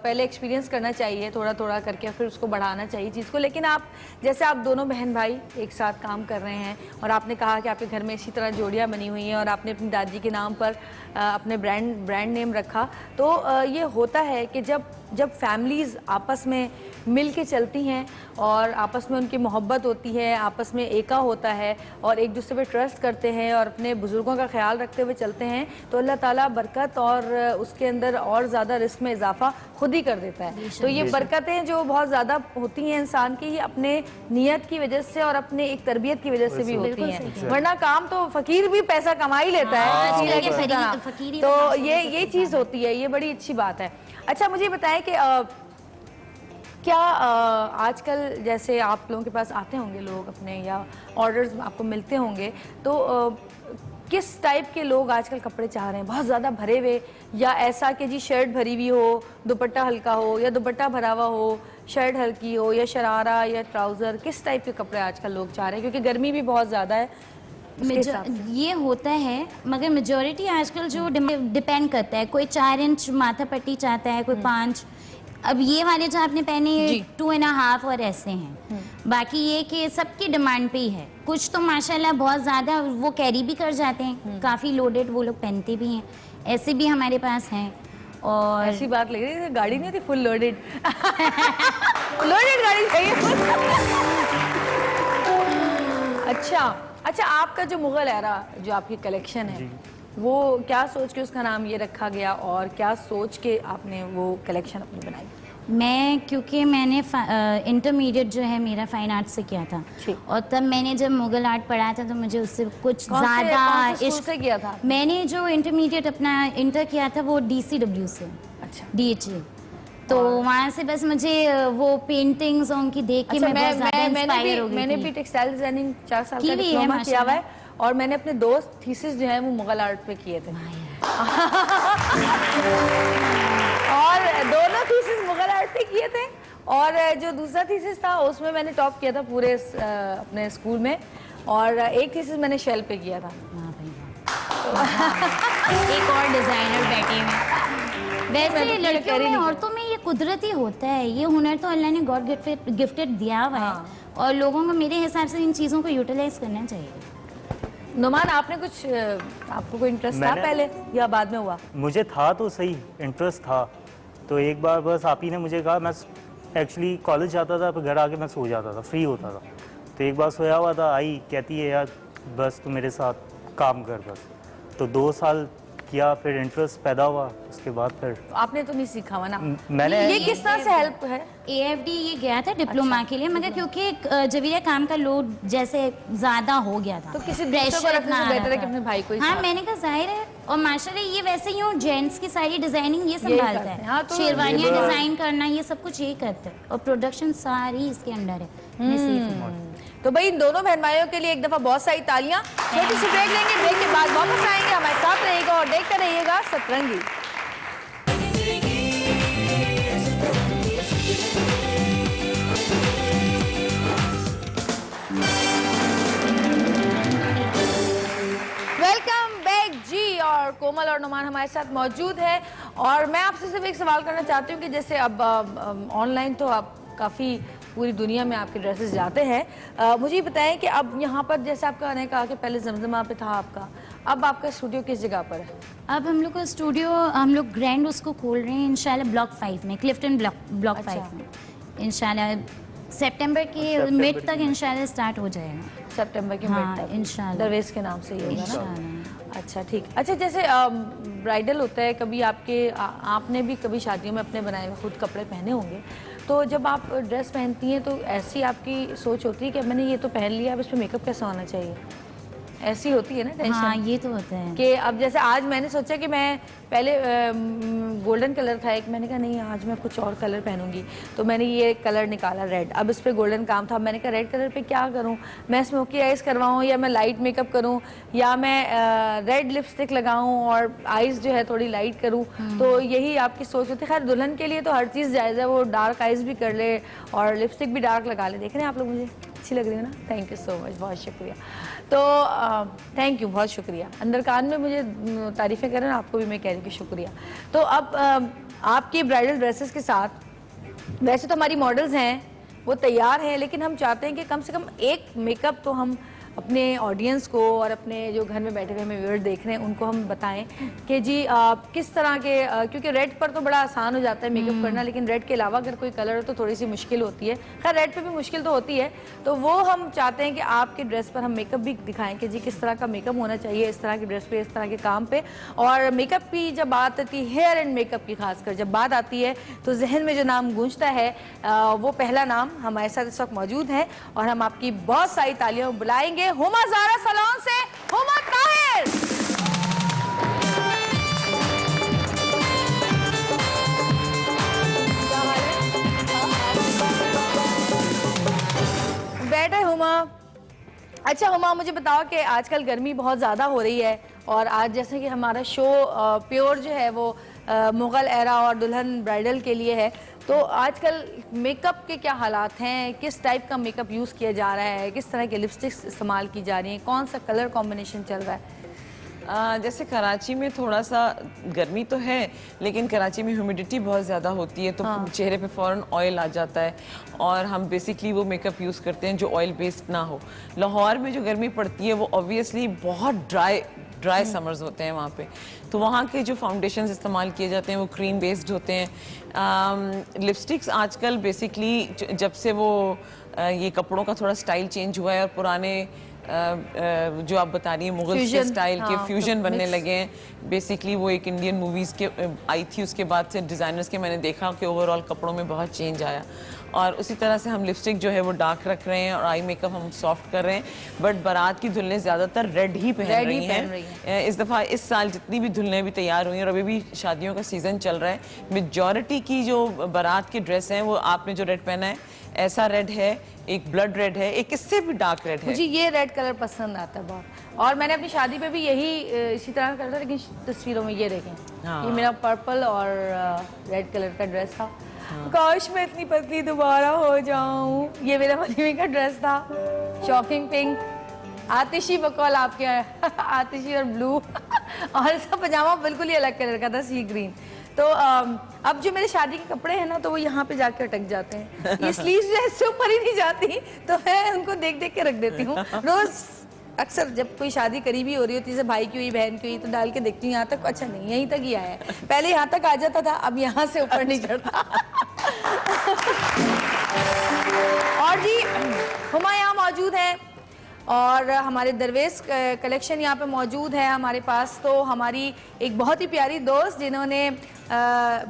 पहले एक्सपीरियंस करना चाहिए, थोड़ा करके फिर उसको बढ़ाना चाहिए चीज़ को। लेकिन आप जैसे आप दोनों बहन भाई एक साथ काम कर रहे हैं और आपने कहा कि आपके घर में इसी तरह जोड़ियाँ बनी हुई हैं और आपने अपनी दादी के नाम पर अपने ब्रांड नेम रखा, तो ये होता है कि जब फैमिलीज़ आपस में मिल के चलती हैं और आपस में उनकी मोहब्बत होती है, आपस में एका होता है और एक दूसरे पे ट्रस्ट करते हैं और अपने बुज़ुर्गों का ख्याल रखते हुए चलते हैं, तो अल्लाह ताला बरकत और उसके अंदर और बहुत ज़्यादा रिस्क में इजाफा खुद ही कर देता है। तो ये बरकतें जो बहुत ज़्यादा होती हैं इंसान की, ये अपने नियत की वजह से और अपने एक तरबियत की वजह से भी होती हैं, वरना काम तो फकीर भी पैसा कमा ही लेता है। तो ये चीज़ होती है, ये बड़ी अच्छी बात है। अच्छा मुझे बताएं कि क्या आजकल जैसे आप लोगों के पास आते होंगे लोग अपने, या ऑर्डर्स आपको मिलते होंगे, तो किस टाइप के लोग आजकल कपड़े चाह रहे हैं? बहुत ज़्यादा भरे हुए, या ऐसा कि जी शर्ट भरी हुई हो, दुपट्टा हल्का हो, या दुपट्टा भरा हुआ हो, शर्ट हल्की हो, या शरारा या ट्राउज़र? किस टाइप के कपड़े आजकल लोग चाह रहे हैं, क्योंकि गर्मी भी बहुत ज़्यादा है? ये होता है, मगर मेजॉरिटी आजकल जो डिपेंड करता है, कोई 4 इंच माथा पट्टी चाहता है, कोई 5। अब ये वाले जो आपने पहने 2.5 और ऐसे हैं। बाकी ये कि सबकी डिमांड पे ही है। कुछ तो माशाल्लाह बहुत ज़्यादा वो कैरी भी कर जाते हैं, काफ़ी लोडेड वो लोग पहनते भी हैं, ऐसे भी हमारे पास हैं। और ऐसी बात लग रही है, गाड़ी नहीं होती फुल लोडेड लोडेड गाड़ी चाहिए। अच्छा, आपका जो मुगल एरा जो आपकी कलेक्शन है, वो क्या सोच के उसका नाम ये रखा गया, और क्या सोच के आपने वो कलेक्शन अपनी बनाई? क्योंकि मैंने इंटरमीडिएट जो है मेरा फाइन आर्ट से किया था, और तब मैंने जब मुगल आर्ट पढ़ा था तो मुझे उससे कुछ ज़्यादा इश्क किया था। मैंने जो इंटरमीडिएट अपना इंटर किया था वो DCW से, अच्छा DHA, तो वहाँ से बस मुझे वो पेंटिंग्स उनकी देख के मैं बहुत ज़्यादा इंस्पायर हो गई। मैंने भी टेक्सटाइल डिजाइनिंग 4 साल का डिप्लोमा किया हुआ है, और मैंने अपने दोस्त थीसिस जो है वो मुगल आर्ट पे किए थे और दोनों थीसिस मुगल आर्ट पे किए थे, और जो दूसरा थीसिस था उसमें मैंने टॉप किया था पूरे अपने स्कूल में, और एक थीसिस मैंने शेल पे किया था। एक और डिजाइनर बैठे हैं। वैसे लड़कियों में, औरतों में ये कुदरती होता है, ये हुनर तो अल्लाह ने गॉड गिफ्टेड दिया हुआ है, और लोगों को मेरे हिसाब से इन चीज़ों को यूटिलाइज करना चाहिए। नुमान, आपने कुछ आपको कोई इंटरेस्ट था पहले या बाद में हुआ? मुझे था तो सही, इंटरेस्ट था। तो एक बार बस आप ही ने मुझे कहा, मैं एक्चुअली कॉलेज जाता था, फिर घर आके मैं सो जाता था, फ्री होता था। तो एक बार सोया हुआ था, आई कहती है यार बस तू मेरे साथ काम कर बस। तो 2 साल किया, फिर इंटरेस्ट पैदा हुआ, उसके बाद फिर आपने तो नहीं सीखा हुआ ना? मैंने ये किस तरह से हेल्प है? AFD ये गया था डिप्लोमा के लिए, मगर क्योंकि जब ये काम का लोड जैसे ज़्यादा हो गया था, तो किसी दूसरे को रखने से बेहतर है कि अपने भाई को ही। हाँ, मैंने कहा जाहिर है, और माशाल्लाह ये वैसे यूँ जेंट्स की सारी डिजाइनिंग ये संभालता है। हाँ, तो शेरवानियाँ डिजाइन करना ये सब कुछ यही करता है, और प्रोडक्शन सारी इसके अंडर है। तो भाई इन दोनों बहन भाइयों के लिए एक दफा बहुत सारी तालियां। छोटी सी ब्रेक लेंगे, ब्रेक के बाद वापस आएंगे, हमारे साथ रहिएगा और देखते रहिएगा सतरंगी। वेलकम बैक जी, और कोमल और नुमान हमारे साथ मौजूद है, और मैं आपसे सिर्फ एक सवाल करना चाहती हूँ कि जैसे अब ऑनलाइन तो आप काफ़ी पूरी दुनिया में आपके ड्रेसेस जाते हैं, मुझे ये बताएं कि अब यहाँ पर जैसे आपका ने कहा कि पहले जमजमा पे था आपका, अब आपका स्टूडियो किस जगह पर है? अब हम लोग का स्टूडियो, हम लोग ग्रैंड उसको खोल रहे हैं इंशाल्लाह ब्लॉक 5 में, क्लिफ्टन ब्लॉक 5 में। इंशाल्लाह सितंबर के मिड तक इंशाल्लाह स्टार्ट हो जाएगा। सितंबर के हाँ, मिड तक इंशाल्लाह दरवेश के नाम से ही होगा ना? इंशाल्लाह। अच्छा ठीक। अच्छा जैसे ब्राइडल होता है, कभी आपने भी कभी शादियों में अपने बनाए हुए खुद कपड़े पहने होंगे, तो जब आप ड्रेस पहनती हैं तो ऐसी आपकी सोच होती है कि मैंने ये तो पहन लिया, अब इस पर मेकअप कैसा होना चाहिए? ऐसी होती है ना टेंशन? हाँ, ये तो होता है कि अब जैसे आज मैंने सोचा कि मैं पहले गोल्डन कलर था एक, मैंने कहा नहीं आज मैं कुछ और कलर पहनूंगी, तो मैंने ये कलर निकाला रेड, अब इस पे गोल्डन काम था, मैंने कहा रेड कलर पे क्या करूं, मैं स्मोकी आइज करवाऊं या मैं लाइट मेकअप करूं, या मैं रेड लिपस्टिक लगाऊं और आइज जो है थोड़ी लाइट करूं, तो यही आपकी सोच होती है। खैर दुल्हन के लिए तो हर चीज़ जायज़ है, वो डार्क आइज भी कर ले और लिपस्टिक भी डार्क लगा ले। देख रहे हैं आप लोग, मुझे अच्छी लग रही है ना? थैंक यू सो मच, बहुत शुक्रिया। तो थैंक यू, बहुत शुक्रिया। अंदर कान में मुझे तारीफ़ें करें, आपको भी मैं कह रही हूँ कि शुक्रिया। तो अब आपकी ब्राइडल ड्रेसेस के साथ वैसे तो हमारी मॉडल्स हैं वो तैयार हैं, लेकिन हम चाहते हैं कि कम से कम एक मेकअप तो हम अपने ऑडियंस को और अपने जो घर में बैठे हुए हमें व्यूअर देख रहे हैं उनको हम बताएं कि जी किस तरह के क्योंकि रेड पर तो बड़ा आसान हो जाता है मेकअप करना, लेकिन रेड के अलावा अगर कोई कलर हो तो थोड़ी सी मुश्किल होती है। खैर रेड पे भी मुश्किल तो होती है, तो वो हम चाहते हैं कि आपकी ड्रेस पर हम मेकअप भी दिखाएं कि जी किस तरह का मेकअप होना चाहिए इस तरह की ड्रेस पे, इस तरह के काम पे। और मेकअप की जब बात आती है, हेयर एंड मेकअप की खासकर जब बात आती है, तो जहन में जो नाम गूंजता है वो पहला नाम हमारे साथ इस वक्त मौजूद है और हम आपकी बहुत सारी तालियों बुलाएंगे हुमा ज़ारा सलोन से हुमा ताहिर। बैठे हुमा। अच्छा हुमा, मुझे बताओ कि आजकल गर्मी बहुत ज़्यादा हो रही है और आज जैसे कि हमारा शो प्योर जो है वो मुग़ल एरा और दुल्हन ब्राइडल के लिए है, तो आजकल मेकअप के क्या हालात हैं, किस टाइप का मेकअप यूज़ किया जा रहा है, किस तरह के लिपस्टिक्स इस्तेमाल की जा रही हैं, कौन सा कलर कॉम्बिनेशन चल रहा है? जैसे कराची में थोड़ा सा गर्मी तो है, लेकिन कराची में ह्यूमिडिटी बहुत ज़्यादा होती है, तो चेहरे पे फ़ौरन ऑयल आ जाता है और हम बेसिकली वो मेकअप यूज़ करते हैं जो ऑयल बेस्ड ना हो। लाहौर में जो गर्मी पड़ती है वो ऑब्वियसली बहुत ड्राई समर्स होते हैं वहाँ पे, तो वहाँ के जो फाउंडेशंस इस्तेमाल किए जाते हैं वो क्रीम बेस्ड होते हैं। लिपस्टिक्स आजकल बेसिकली जब से वो ये कपड़ों का थोड़ा स्टाइल चेंज हुआ है और पुराने जो आप बता रही हैं मुगल स्टाइल के फ्यूजन बनने लगे हैं। बेसिकली वो एक इंडियन मूवीज़ के आई थी, उसके बाद से डिज़ाइनर्स के मैंने देखा कि ओवरऑल कपड़ों में बहुत चेंज आया और उसी तरह से हम लिपस्टिक जो है वो डार्क रख रहे हैं और आई मेकअप हम सॉफ्ट कर रहे हैं। बट बारात की दुल्हनें ज़्यादातर रेड ही पहन रही हैं। इस दफ़ा इस साल जितनी भी दुल्हनें भी तैयार हुई हैं और अभी भी शादियों का सीज़न चल रहा है, मेजॉरिटी की जो बारात की ड्रेस हैं वो आपने जो रेड पहना है ऐसा रेड है, एक ब्लड रेड है, एक इससे भी डार्क रेड है। मुझे ये रेड कलर पसंद आता है बहुत और मैंने अपनी शादी पे भी यही इसी तरह करता था, लेकिन तस्वीरों में ये देखें ये मेरा पर्पल और रेड कलर का ड्रेस था। काश मैं इतनी पतली दोबारा हो जाऊं। ये मेरा मनीमी का ड्रेस था, शॉकिंग पिंक, आतिशी बकौल आपके आतिशी और ब्लू और इसका पजामा बिल्कुल ही अलग कलर का था, सी ग्रीन। तो अब जो मेरे शादी के कपड़े हैं ना तो वो यहाँ पे जाके अटक जाते हैं, ये स्लीव्स जो है इससे ऊपर ही नहीं जाती, तो मैं उनको देख देख के रख देती हूँ। रोज अक्सर जब कोई शादी करीबी हो रही होती है, भाई की हुई बहन की हुई, तो डाल के देखती हूँ यहाँ तक, अच्छा नहीं यहीं तक ही आया है, पहले यहाँ तक आ जाता था अब यहाँ से ऊपर नहीं चढ़ता। और जी हुमा यहाँ मौजूद हैं और हमारे दरवेश कलेक्शन यहाँ पे मौजूद है हमारे पास। तो हमारी एक बहुत ही प्यारी दोस्त जिन्होंने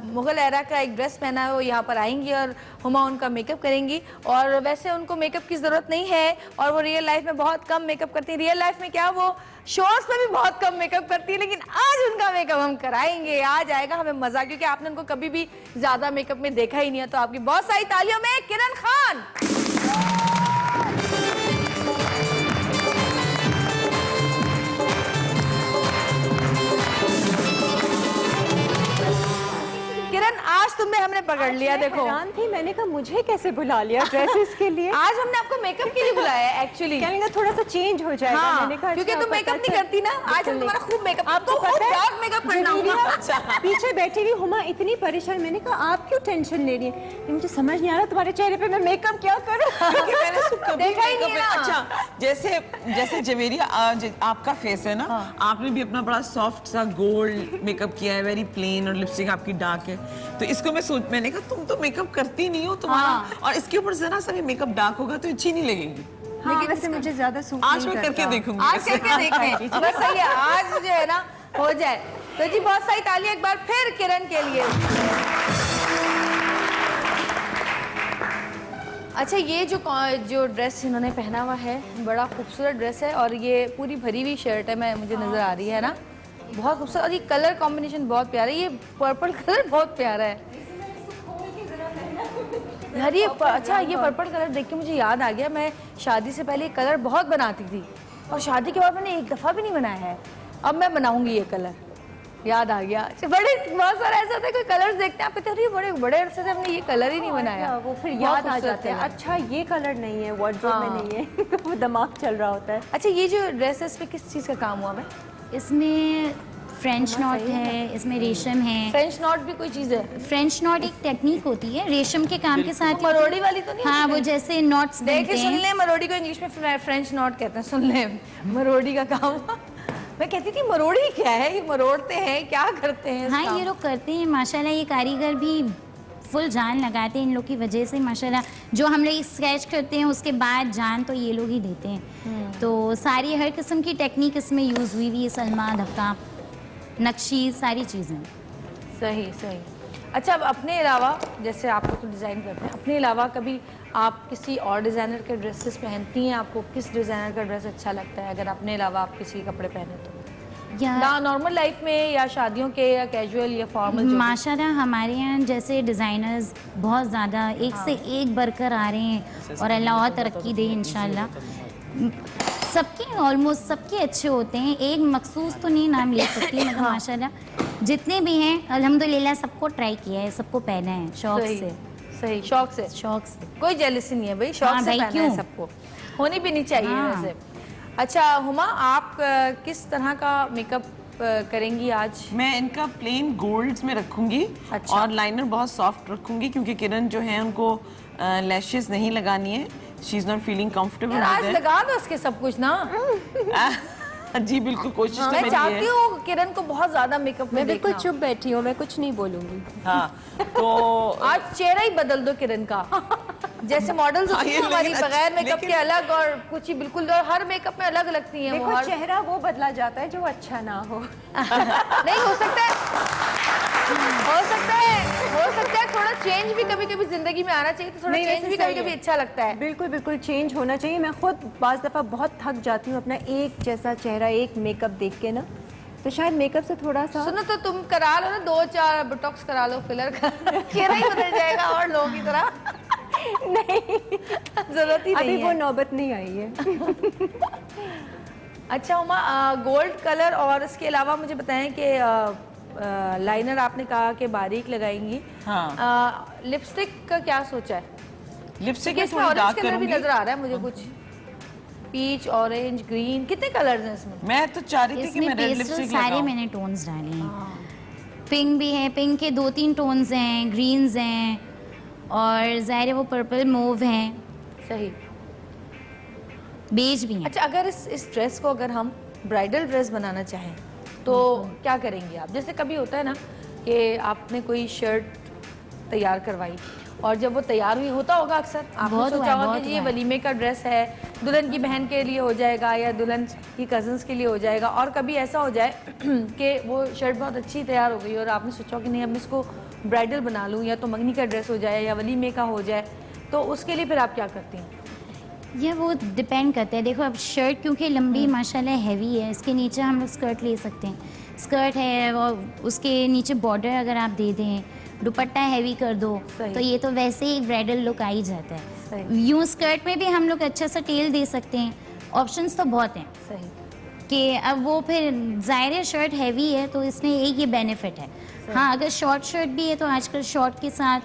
मुग़ल एरा का एक ड्रेस पहना है वो यहाँ पर आएंगी और हुमा उनका मेकअप करेंगी। और वैसे उनको मेकअप की ज़रूरत नहीं है और वो रियल लाइफ में बहुत कम मेकअप करती हैं। रियल लाइफ में क्या, वो शोर्स में भी बहुत कम मेकअप करती है, लेकिन आज उनका मेकअप हम कराएंगे, आज आएगा हमें मज़ा, क्योंकि आपने उनको कभी भी ज़्यादा मेकअप में देखा ही नहीं है। तो आपकी बहुत सारी तालियों में किरण खान। किरण आज तुमने हमने पकड़ लिया, देखो हैरान थी, मैंने कहा मुझे कैसे बुला लिया ड्रेसेस के लिए। आज हमने आपको मेकअप के लिए बुलाया है एक्चुअली, कहने थोड़ा सा चेंज हो जाएगा। हाँ, मैंने कहा क्योंकि तुम मेकअप नहीं करती ना, आज हम तुम्हारा खूब मेकअप, आपको खूब डार्क मेकअप करना होगा। पीछे बैठी हुई हुमा इतनी परेशान, मैंने कहा आप क्यों टेंशन ले रही है, मुझे समझ नहीं आ रहा तुम्हारे चेहरे पे मैं मेकअप क्या करूं। देखा ही नहीं है ना। अच्छा जैसे जवेरिया आपका फेस है ना, आपने भी अपना बड़ा सॉफ्ट सा गोल्ड मेकअप किया है, वेरी प्लेन, और लिपस्टिक आपकी डार्क है, तो इसको मैंने कहा तुम तो मेकअप करती नहीं हो तुम्हारा, और इसके ऊपर जरा सा भी मेकअप डार्क होगा तो अच्छी नहीं लगेगी। लेकिन वैसे मुझे ज्यादा सूट आज मैं करके देखूंगी, आज करके देखते बस सही है, आज जो है ना हो जाए। तो जी बहुत सारी तालियां एक बार फिर किरण के लिए। अच्छा ये जो ड्रेस इन्होंने पहना हुआ है बड़ा खूबसूरत ड्रेस है और ये पूरी भरी हुई शर्ट है, मुझे नजर आ रही है ना, बहुत खूबसूरत, और ये कलर कॉम्बिनेशन बहुत प्यारा है, ये पर्पल कलर बहुत प्यारा है यार। ये अच्छा ये पर्पल कलर देख के मुझे याद आ गया, मैं शादी से पहले ये कलर बहुत बनाती थी और शादी के बाद मैंने एक दफ़ा भी नहीं बनाया है, अब मैं बनाऊंगी ये कलर, याद आ गया। बड़े बहुत सारा ऐसा था कोई कलर्स देखते हैं आप कहते हैं बड़े बड़े अरसे से हमने ये कलर ही नहीं बनाया, वो फिर याद आ जाते हैं, अच्छा ये कलर नहीं है, वार्डरोब में नहीं है, तो वो दिमाग चल रहा होता है। अच्छा ये जो ड्रेस है इस पे किस चीज़ का काम हुआ? मैं इसमें फ्रेंच नॉट है, इसमें रेशम है। फ्रेंच नॉट भी कोई चीज़ है? फ्रेंच नॉट एक टेक्निक होती है रेशम के काम के साथ। मरोड़ी वाली तो नहीं? हाँ, वो जैसे नॉट्स देखे बनते सुन हैं। ले, मरोड़ी को इंग्लिश में फ्रेंच नॉट कहते हैं। सुन ले, मरोड़ी का काम मैं कहती थी मरोड़ी क्या है, ये मरोड़ते हैं, क्या करते हैं इस हाँ, काम? ये लोग करते हैं माशाल्लाह। ये कारीगर भी फुल जान लगाते हैं इन लोग की वजह से माशाल्लाह। जो हम लोग स्केच करते हैं उसके बाद जान तो ये लोग ही देते हैं। तो सारी हर किस्म की टेक्निक इसमें यूज़ हुई हुई है, सलमा, धक्का, नक्शी, सारी चीज़ें। सही सही। अच्छा, अब अपने अलावा जैसे आप लोग तो डिज़ाइन करते हैं, अपने अलावा कभी आप किसी और डिज़ाइनर के ड्रेसेस पहनती हैं? आपको किस डिज़ाइनर का ड्रेस अच्छा लगता है अगर अपने अलावा आप किसी के कपड़े पहने तो? या नॉर्मल लाइफ में या शादियों के या कैजुअल या फॉर्मल? माशाल्लाह हमारे यहाँ जैसे डिज़ाइनर्स बहुत ज़्यादा एक से एक बढ़कर आ रहे हैं और अल्लाह और तरक्की दे इंशाल्लाह। सबके ऑलमोस्ट सबके अच्छे होते हैं, एक मखसूस तो नहीं नाम ले सकती मगर माशाल्लाह जितने भी हैं अल्हम्दुलिल्लाह सबको ट्राई किया है, सबको पहना है शौक से। सही, शौक से। शौक से कोई जेलसी नहीं है भाई, शौक हाँ से भाई, पहना है क्यों? सबको, होनी भी नहीं चाहिए हाँ। वैसे। अच्छा हुमा, आप किस तरह का मेकअप करेंगी आज? मैं इनका प्लेन गोल्ड्स में रखूंगी। अच्छा। और लाइनर बहुत सॉफ्ट रखूंगी क्योंकि किरण जो है उनको लैशेस नहीं लगानी है। She is not feeling comfortable यार आज लगा दो उसके सब कुछ ना। जी बिल्कुल, कोशिश तो मैं मेरी चाहती है। हूँ किरण को बहुत ज्यादा मेकअप में मैं बिल्कुल देखना। चुप बैठी हूँ, मैं कुछ नहीं बोलूंगी। हाँ, तो आज चेहरा ही बदल दो किरण का। जैसे मॉडल्स होती हाँ, हैं ये हमारी लेकिन बगैर मेकअप लेकिन- के अलग और कुछ ही बिल्कुल, और हर मेकअप में अलग लगती हैं वो। देखो हर चेहरा वो बदला जाता है जो अच्छा ना हो। नहीं हो सकता है थोड़ा चेंज भी कभी कभी जिंदगी में आना चाहिए, तो थोड़ा नहीं, चेंज वैसे भी सही कभी कभी है। अच्छा लगता है। बिल्कुल बिल्कुल चेंज होना चाहिए। मैं खुद बाज़ दफ़ा बहुत थक जाती हूँ अपना एक जैसा चेहरा, एक मेकअप देख के ना, तो शायद मेकअप से थोड़ा सा सुनो तो तुम करा लो ना, 2-4 बोटॉक्स करा लो, फिलर का चेहरा ही बदल जाएगा और लोगों की तरह। नहीं, जरूरत ही अभी नहीं वो है। नौबत नहीं आई है। अच्छा उमा, गोल्ड कलर और इसके अलावा मुझे बताएं कि लाइनर आपने कहा कि बारीक लगाएंगी। हाँ। लिपस्टिक का क्या सोचा है? लिपस्टिक क्योंकि में इसमें थोड़ी ऑरेंज डार्क कलर भी करूंगी। नजर आ रहा है मुझे, कुछ पीच, ऑरेंज, ग्रीन, कितने कलर्स हैं इसमें? मैं तो चाह रही थी कि इसमें मैं रेड पेस्टल लिपस्टिक सारे लगाऊं। मैंने टोन्स डाले हैं। पिंक भी है, पिंक के 2-3 टोन्स हैं, ग्रीन्स हैं और ज़ाहिर है वो पर्पल मूव हैं, सही। बेज भी हैं। अच्छा, अगर इस ड्रेस को अगर हम ब्राइडल ड्रेस बनाना चाहें तो क्या करेंगी आप? जैसे कभी होता है ना कि आपने कोई शर्ट तैयार करवाई और जब वो तैयार हुई, होता होगा अक्सर आपने बहुत हुआ सोचा है, होगा बहुत कि ये हुआ है। वलीमे का ड्रेस है, दुल्हन की बहन के लिए हो जाएगा या दुल्हन की कजन्स के लिए हो जाएगा, और कभी ऐसा हो जाए कि वो शर्ट बहुत अच्छी तैयार हो गई और आपने सोचा कि नहीं अब मैं इसको ब्राइडल बना लूँ, या तो मंगनी का ड्रेस हो जाए या वलीमे का हो जाए, तो उसके लिए फिर आप क्या करती हैं? ये वो डिपेंड करता है। देखो अब शर्ट क्योंकि लंबी माशाल्लाह हैवी है, इसके नीचे हम लोग स्कर्ट ले सकते हैं। स्कर्ट है और उसके नीचे बॉर्डर अगर आप दे दें, दुपट्टा हैवी कर दो, सही। तो ये तो वैसे ही ब्राइडल लुक आ ही जाता सही। है। यूँ स्कर्ट में भी हम लोग अच्छा सा टेल दे सकते हैं। ऑप्शंस तो बहुत हैं सही। कि अब वो फिर ज़ाहिर है शर्ट हैवी है तो इसमें एक ये बेनिफिट है। हाँ, अगर शॉर्ट शर्ट भी है तो आजकल शॉर्ट के साथ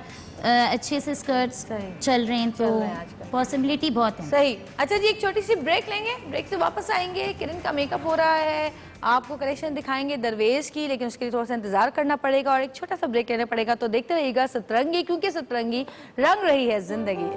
अच्छे से स्कर्ट्स सही। चल रहे हैं, चल रहे हैं आजकल। तो पॉसिबिलिटी बहुत है। सही। अच्छा जी, एक छोटी सी ब्रेक लेंगे, ब्रेक से वापस आएंगे। किरण का मेकअप हो रहा है, आपको कलेक्शन दिखाएंगे दरवेज की, लेकिन उसके लिए थोड़ा सा इंतजार करना पड़ेगा और एक छोटा सा ब्रेक लेना पड़ेगा। तो देखते रहिएगा सतरंगी, क्योंकि सतरंगी रंग रही है जिंदगी।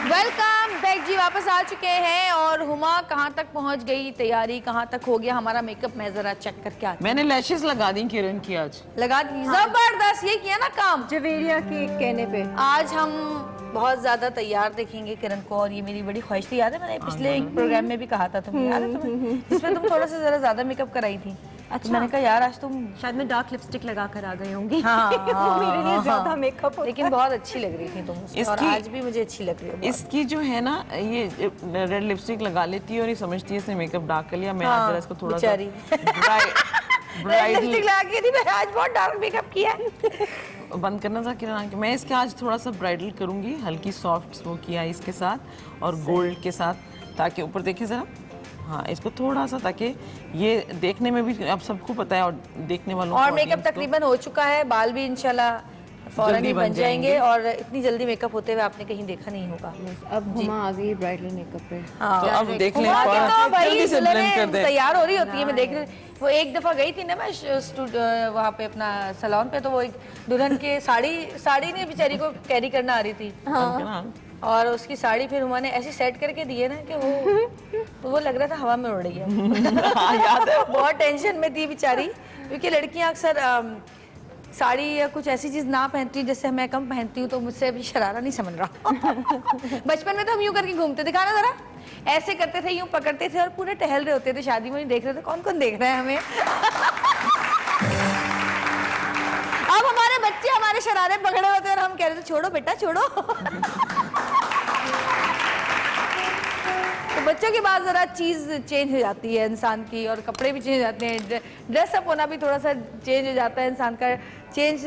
वेलकम बैक जी, वापस आ चुके हैं। और हुमा कहाँ तक पहुँच गई, तैयारी कहाँ तक हो गया हमारा मेकअप? मैं जरा चेक करके आती मैंने लैशेस लगा दी किरण की आज। हूँ। लगा दी, जबरदस्त, ये किया ना काम। जवेरिया के कहने पे आज हम बहुत ज्यादा तैयार देखेंगे किरण को, और ये मेरी बड़ी ख्वाहिश थी। याद है मैंने पिछले एक प्रोग्राम में भी कहा था तुम्हें, याद है तुम्हें, जिसमें तुम थोड़ा सा जरा ज्यादा मेकअप कराई थी। अच्छा, मैंने कहा यार आज तुम शायद मैं डार्क लिपस्टिक लगा कर आ गई होंगी। हाँ, वो मेरे लिए ज्यादा मेकअप होता लेकिन बहुत अच्छी लग रही थी तुम उसमें, और इसकी- आज भी मुझे अच्छी लग रही है बहुत। इसकी जो है ना, ये रेड लिपस्टिक लगा लेती है और ये समझती है इसने मेकअप डार्क कर लिया। मैं आज जरा इसको थोड़ा सा बेचारी। ब्राइडल लिपस्टिक लगा के थी, मैं आज बहुत डार्क मेकअप किया है। बंद करना था किरण आंखें। मैं इसके आज थोड़ा सा ब्राइडल करूंगी, हल्की सॉफ्ट स्मोकी आईज के साथ और गोल्ड के साथ, ताकि ऊपर देखिए जरा। हाँ, इसको थोड़ा सा, ताकि ये देखने में भी अब सबको पता है और देखने वालों और को, मेकअप audience को। तकरीबन हो चुका है, बाल भी इंशाल्लाह फौरन जल्दी ही बन बन जाएंगे और इतनी जल्दी मेकअप होते हुए आपने कहीं देखा नहीं होगा। अब हुमा आ गई ब्राइडल मेकअप पे। हाँ तो अब देख लें, हुमा के फौरन तो भाई जल्दी से blend दुल्हनें कर दें। तैयार हो रही होती है, मैं देख रही वो एक दफा गई थी ना मैं वहाँ पे अपना सैलून पे, तो वो एक दुल्हन के साड़ी ने बेचारी को कैरी करना आ रही थी और उसकी साड़ी फिर हुमा ने ऐसे सेट करके दी है ना कि वो लग रहा था हवा में उड़ रही है। याद है, बहुत टेंशन में थी बेचारी, क्योंकि लड़कियां अक्सर साड़ी या कुछ ऐसी चीज ना पहनती हूँ जैसे मैं कम पहनती हूँ, तो मुझसे अभी शरारा नहीं समझ रहा। बचपन में तो हम यूं करके घूमते थे, दिखाना जरा, ऐसे करते थे, यूं पकड़ते थे और पूरे टहल रहे होते थे, शादी में नहीं देख रहे थे कौन कौन देख रहा है हमें। अब हमारे बच्चे हमारे शरारे पकड़े होते हैं और हम कह रहे थे छोड़ो बेटा छोड़ो। तो बच्चों के बाद जरा चीज चेंज हो जाती है इंसान की, और कपड़े भी चेंज हो जाते हैं, ड्रेसअप होना भी थोड़ा सा चेंज हो जाता है, इंसान का चेंज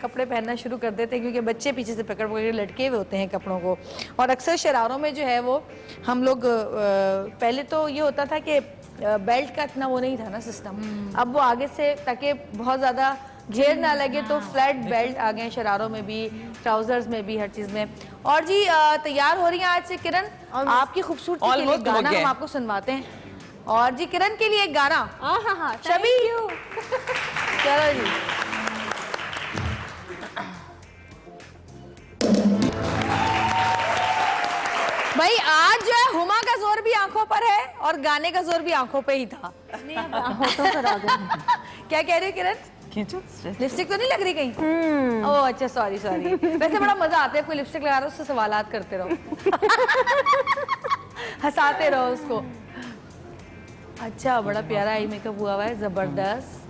कपड़े पहनना शुरू कर देते हैं, क्योंकि बच्चे पीछे से पकड़ पकड़ के लटके हुए होते हैं कपड़ों को। और अक्सर शरारों में जो है वो हम लोग पहले तो ये होता था कि बेल्ट का इतना वो नहीं था ना सिस्टम, अब वो आगे से ताकि बहुत ज़्यादा घेर ना लगे तो फ्लैट बेल्ट आ गए शरारों में भी, ट्राउजर्स में भी, हर चीज़ में। और जी तैयार हो रही हैं आज से किरण, आपकी खूबसूरती के लिए Almost हो गाना गया। हम आपको सुनवाते हैं। और जी किरण के लिए एक गाना, हाँ शबी चलो जी। भाई आज जो है हुमा का जोर भी आंखों पर है और गाने का जोर भी आंखों पे ही था। होठों पर आ गए। क्या कह रही हो किरण? खींचो। लिपस्टिक तो नहीं लग रही कहीं? ओह अच्छा, सॉरी। वैसे बड़ा मजा आता है, कोई लिपस्टिक लगा रहा हो उससे सवालात करते रहो। हंसाते रहो उसको। अच्छा, बड़ा प्यारा आई मेकअप हुआ है, जबरदस्त।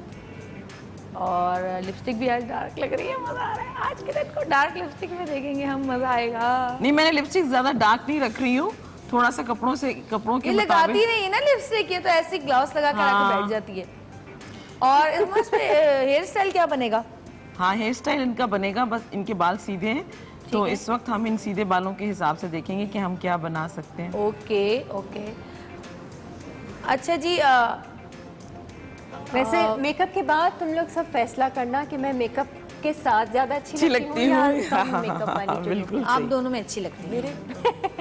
और लिपस्टिक भी आज डार्क लग रही है, मजा आ रहा है। आज किरण को डार्क लिपस्टिक में देखेंगे हम, मजा आएगा। नहीं, मैंने लिपस्टिक ज्यादा डार्क नहीं रख रही हूँ, थोड़ा सा कपड़ों के ये लगाती नहीं है ना लिपस्टिक, ये तो ऐसी ग्लॉस लगा कर आके बैठ जाती है। और इसमें हेयर स्टाइल क्या बनेगा? हाँ, हेयर स्टाइल इनका बनेगा, बस इनके बाल सीधे हैं, तो इस वक्त हम इन सीधे बालों के हिसाब से देखेंगे कि हम क्या बना सकते हैं। Okay okay. अच्छा जी, वैसे मेकअप के बाद तुम लोग सब फैसला करना कि मैं मेकअप के साथ ज्यादा अच्छी लगती हूँ या कम मेकअप वाली जो बिल्कुल आप दोनों में अच्छी लगती है।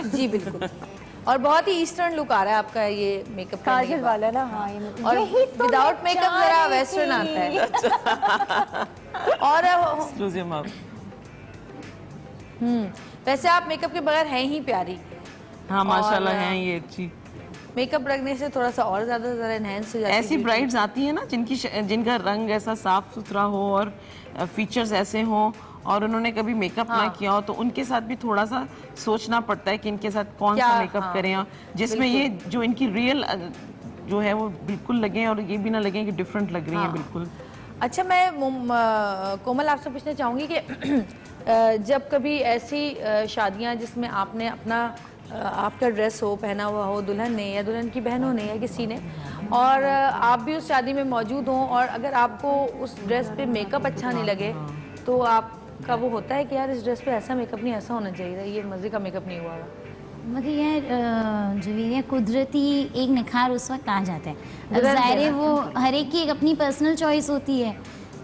जी बिल्कुल। और बहुत ही ईस्टर्न लुक आ रहा है आपका ये मेकअप करने के काजल बाद। वाला ना। हाँ, और यही तो विदाउट मैं मेकअप चाह जरा रही वेस्टर्न थी। आता है। और Exclusive mouth। वैसे आप मेकअप के बगैर हैं ही प्यारी। हाँ, माशाल्लाह है ये अच्छी। मेकअप रखने से थोड़ा सा और ज्यादा जरा एनहेंस हो जाती है। ऐसी ब्राइड्स आती हैं ना जिनका रंग ऐसा साफ सुथरा हो और फीचर्स ऐसे हो और उन्होंने कभी मेकअप ना किया हो, तो उनके साथ भी थोड़ा सा सोचना पड़ता है कि इनके साथ कौन सा मेकअप करें, और जिसमें ये जो इनकी रियल जो है वो बिल्कुल लगे और ये भी ना लगे कि डिफरेंट लग रही है बिल्कुल। अच्छा, मैं कोमल आपसे पूछना चाहूँगी कि जब कभी ऐसी शादियाँ जिसमें आपने अपना आपका ड्रेस हो, पहना हुआ हो दुल्हन ने या दुल्हन की बहनों ने या किसी ने, और आप भी उस शादी में मौजूद हों और अगर आपको उस ड्रेस पे मेकअप अच्छा नहीं लगे, तो आपका वो होता है कि यार इस ड्रेस पे ऐसा मेकअप नहीं, ऐसा होना चाहिए, ये मज़े का मेकअप नहीं हुआ हुआ। मगर यार जवेरिया कुदरती एक निखार उस वक्त आ जाता है। अब ज़ाहिर है वो हर एक की एक अपनी पर्सनल चॉइस होती है,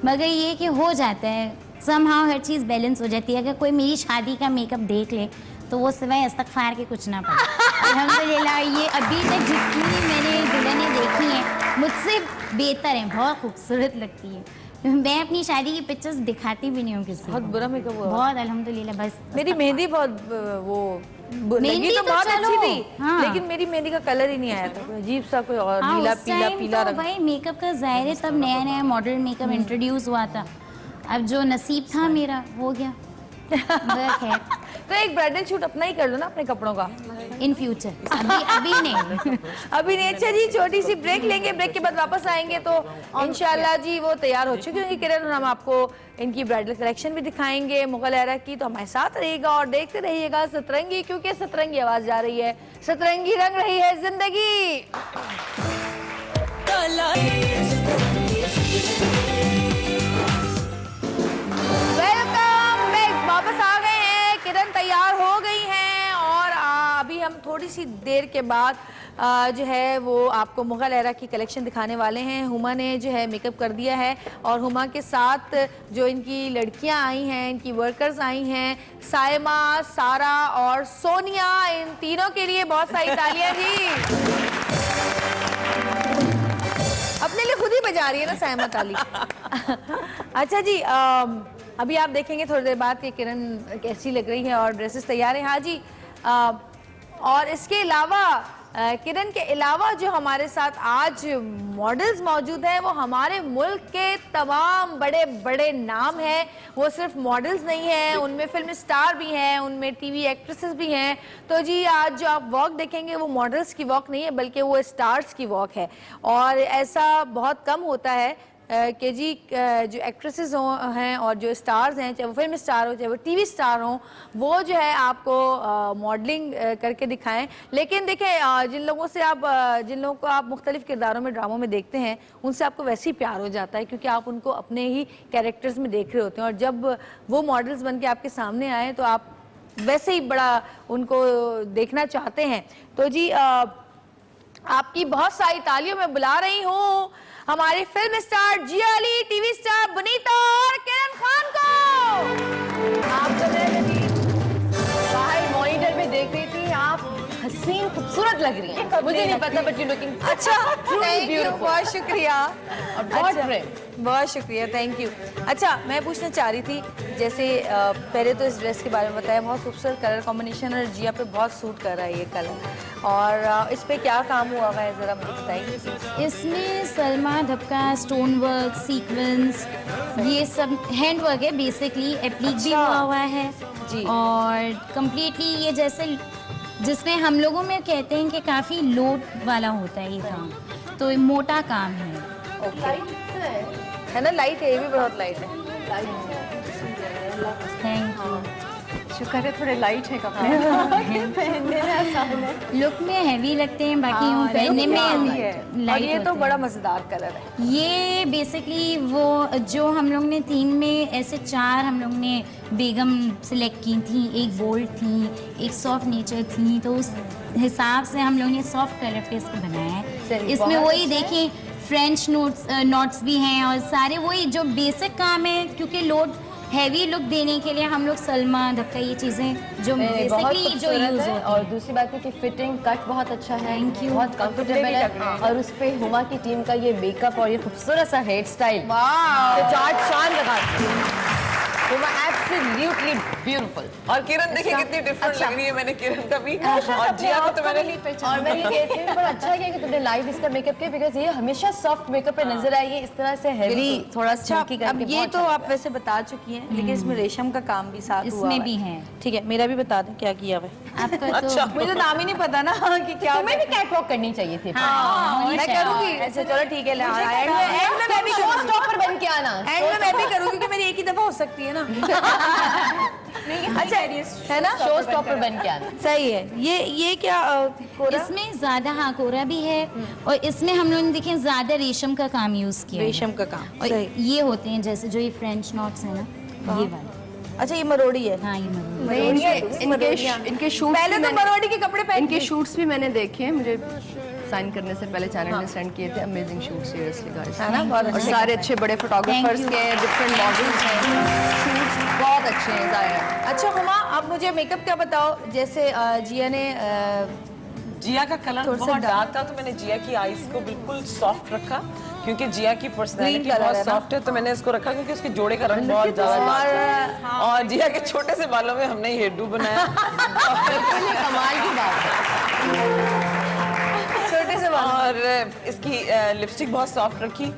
मगर ये कि हो जाता है समहाउ, हर चीज़ बैलेंस हो जाती है। अगर कोई मेरी शादी का मेकअप देख ले तो वो सिवाय इस्तग़फ़ार के कुछ ना पाए। अल्हम्दुलिल्लाह ये अभी तक जितनी मैंने दुल्हनें देखी हैं मुझसे बेहतर हैं, बहुत खूबसूरत लगती है। मैं अपनी शादी की पिक्चर्स दिखाती भी नहीं हूँ किसी को। बहुत बुरा मेकअप हुआ। बहुत अल्हम्दुलिल्लाह। बस मेरी मेहंदी बहुत वो लगी मेहंदी तो तो बहुत अच्छी चलो, थी, हाँ। लेकिन मेरी मेहंदी का कलर ही नहीं आया था, कोई अजीब सा कोई और हाँ, नीला उस पीला टाइम पीला तो रंग। भाई मेकअप का ज़ाहिर है तब नया नया मॉडल मेकअप इंट्रोड्यूस हुआ था। अब जो नसीब था मेरा हो गया। खैर, तो एक ब्राइडल शूट अपना ही कर लो ना अपने कपड़ों का इन फ्यूचर, अभी नहीं। अभी नहीं। अच्छा जी, छोटी सी ब्रेक लेंगे, ब्रेक के बाद वापस आएंगे तो इंशाल्लाह जी वो तैयार हो चुकी होंगी किरण, और हम आपको इनकी ब्राइडल कलेक्शन भी दिखाएंगे मुगल एरा की। तो हमारे साथ रहिएगा और देखते रहिएगा सतरंगी, क्योंकि सतरंगी आवाज जा रही है, सतरंगी रंग रही है जिंदगी। वेलकम बैक, वापस आ गए हैं, किरण तैयार हो गई हैं और अभी हम थोड़ी सी देर के बाद जो है वो आपको मुग़ल एरा की कलेक्शन दिखाने वाले हैं। हुमा ने जो है मेकअप कर दिया है और हुमा के साथ जो इनकी लड़कियां आई हैं, इनकी वर्कर्स आई हैं, साइमा, सारा और सोनिया, इन तीनों के लिए बहुत सारी तालियां जी। अपने लिए खुद ही बजा रही है ना साइमा ताली। अच्छा जी, अभी आप देखेंगे थोड़ी देर बाद कि किरण कैसी लग रही है और ड्रेसेस तैयार हैं। हाँ जी, और इसके अलावा किरण के अलावा जो हमारे साथ आज मॉडल्स मौजूद हैं वो हमारे मुल्क के तमाम बड़े बड़े नाम हैं। वो सिर्फ मॉडल्स नहीं हैं, उनमें फिल्म स्टार भी हैं, उनमें टीवी एक्ट्रेसेस भी हैं। तो जी आज जो आप वॉक देखेंगे वो मॉडल्स की वॉक नहीं है बल्कि वो स्टार्स की वॉक है। और ऐसा बहुत कम होता है कि जी जो एक्ट्रेसेस हैं और जो स्टार्स हैं, चाहे वो फिल्म स्टार हो चाहे वो टीवी स्टार हो, वो जो है आपको मॉडलिंग करके दिखाएं। लेकिन देखें, जिन लोगों को आप मुख्तलिफ किरदारों में, ड्रामों में देखते हैं, उनसे आपको वैसे ही प्यार हो जाता है क्योंकि आप उनको अपने ही कैरेक्टर्स में देख रहे होते हैं। और जब वो मॉडल्स बन के आपके सामने आए तो आप वैसे ही बड़ा उनको देखना चाहते हैं। तो जी आपकी बहुत सारी तालियों में बुला रही हूँ हमारी फिल्म स्टार जिया अली, टीवी स्टार बनीता और किरण खान को। आप तो मैं बाहर मॉनिटर में देख रही थी, आप हसीन खूबसूरत लग रही हैं। मुझे नहीं पता बट यू लुकिंग अच्छा, थैंक यू, बहुत शुक्रिया। और बहुत प्रेम। बहुत शुक्रिया, थैंक यू। अच्छा, मैं पूछना चाह रही थी, जैसे पहले तो इस ड्रेस के बारे में बताया, बहुत खूबसूरत कलर कॉम्बिनेशन और जिया पे बहुत सूट कर रहा है ये कलर। और इस पे क्या काम हुआ है ज़रा मुझे बताइए। इसमें सलमा धब्का, स्टोन वर्क, सीक्वेंस, ये सब हैंड वर्क है बेसिकली। एप्लीक भी हुआ है जी। और कम्प्लीटली ये जैसे जिसमें हम लोगों में कहते हैं कि काफ़ी लोड वाला होता है ये काम, तो ये मोटा काम है। है ना, लाइट है, ये भी बहुत लाइट है। Thank you. शुक्र है थोड़े लाइट है कपड़े, पहनने में आसान है। लुक में हैवी लगते हैं, बाकी यूँ पहनने में और लाइट ये तो होते बड़ा हैं। मजेदार कलर है। ये बेसिकली वो जो हम लोग ने थीम में ऐसे 4 हम लोग ने बेगम सिलेक्ट की थी, एक बोल्ड थी, एक सॉफ्ट नेचर थी, तो उस हिसाब से हम लोग ने सॉफ्ट कलर पे इसको बनाया है। इसमें वही देखिए फ्रेंच नोट्स भी हैं और सारे वही जो बेसिक काम है, क्योंकि लोड हैवी लुक देने के लिए हम लोग सलमा धक्का ये चीज़ें जो बेसिकली जो यूज़ होती हैं। और दूसरी बात है कि फिटिंग कट बहुत अच्छा है, Thank you। बहुत कंफर्टेबल है। और उस पे हुमा की टीम का ये मेकअप और ये खूबसूरत सा हेयर स्टाइल, तो चार चांद लगाती है। Huma absolutely beautiful. और किरण देखिए कितनी डिफरेंट लग रही है। मैंने किरण का भी और जिया को तो मैंने और मैं ये कहती हूँ बड़ा अच्छा किया कि तुमने लाइव इसका मेकअप किया, बिकॉज ये हमेशा सॉफ्ट मेकअप पे नजर आई है, इस तरह से हैवी थोड़ा अच्छा, स्मोकी अब करके। ये तो आप वैसे बता चुकी हैं, लेकिन इसमें रेशम का काम भी साथ हुआ इसमें है। भी है। ठीक है, मेरा भी बता दें क्या किया हुआ है। आपका तो अच्छा। मुझे तो नाम ही नहीं पता ना कि क्या। तुम्हें भी कैटवॉक करनी चाहिए थी। मैं करूंगी। अच्छा चलो ठीक है, एंड में मैं भी शो करूंगी। स्टॉपर बन के आना। एंड में मैं भी करूंगी क्योंकि मेरी एक ही दफा हो सकती है ना। अच्छा है ना, शो स्टॉपर बन के आना। सही है। ये क्या कोरा? इसमें ज्यादा हाँ कोरा भी है और इसमें हम लोगों ने देखें ज्यादा रेशम का काम यूज किया है। रेशम का काम, और सही। ये होते हैं जैसे जो ये फ्रेंच नॉट्स है ना, ये वाले। अच्छा, ये मरोड़ी है। हाँ ये मरून। इनके शूट्स पहले तो मरोड़ी के कपड़े पहन इनके शूट्स भी मैंने देखे हैं, मुझे साइन करने से पहले चैनल ने सेंड किए थे। अमेजिंग शूट सीरियसली गाइस, है ना, बहुत और अच्छे। सारे अच्छे बड़े फोटोग्राफर्स Thank you। के डिफरेंट मॉडल्स हैं, शूट्स बहुत अच्छे हैं जाहिर। अच्छा हुमा, अब मुझे मेकअप का बताओ। जैसे जिया ने जिया का कलर थोड़ा सा बहुत dark। डार्क था, तो मैंने जिया की आईज को बिल्कुल सॉफ्ट रखा क्योंकि जिया की पर्सनैलिटी colour बहुत है ना? सॉफ्ट है, तो मैंने इसको रखा क्योंकि उसके जोड़े का रंग बहुत ज्यादा डार्क है। और जिया के छोटे से बालों में हमने हेयर डू बनाया। कमाल की बात है। छोटे से बाल। और इसकी लिपस्टिक बहुत सॉफ्ट रखी।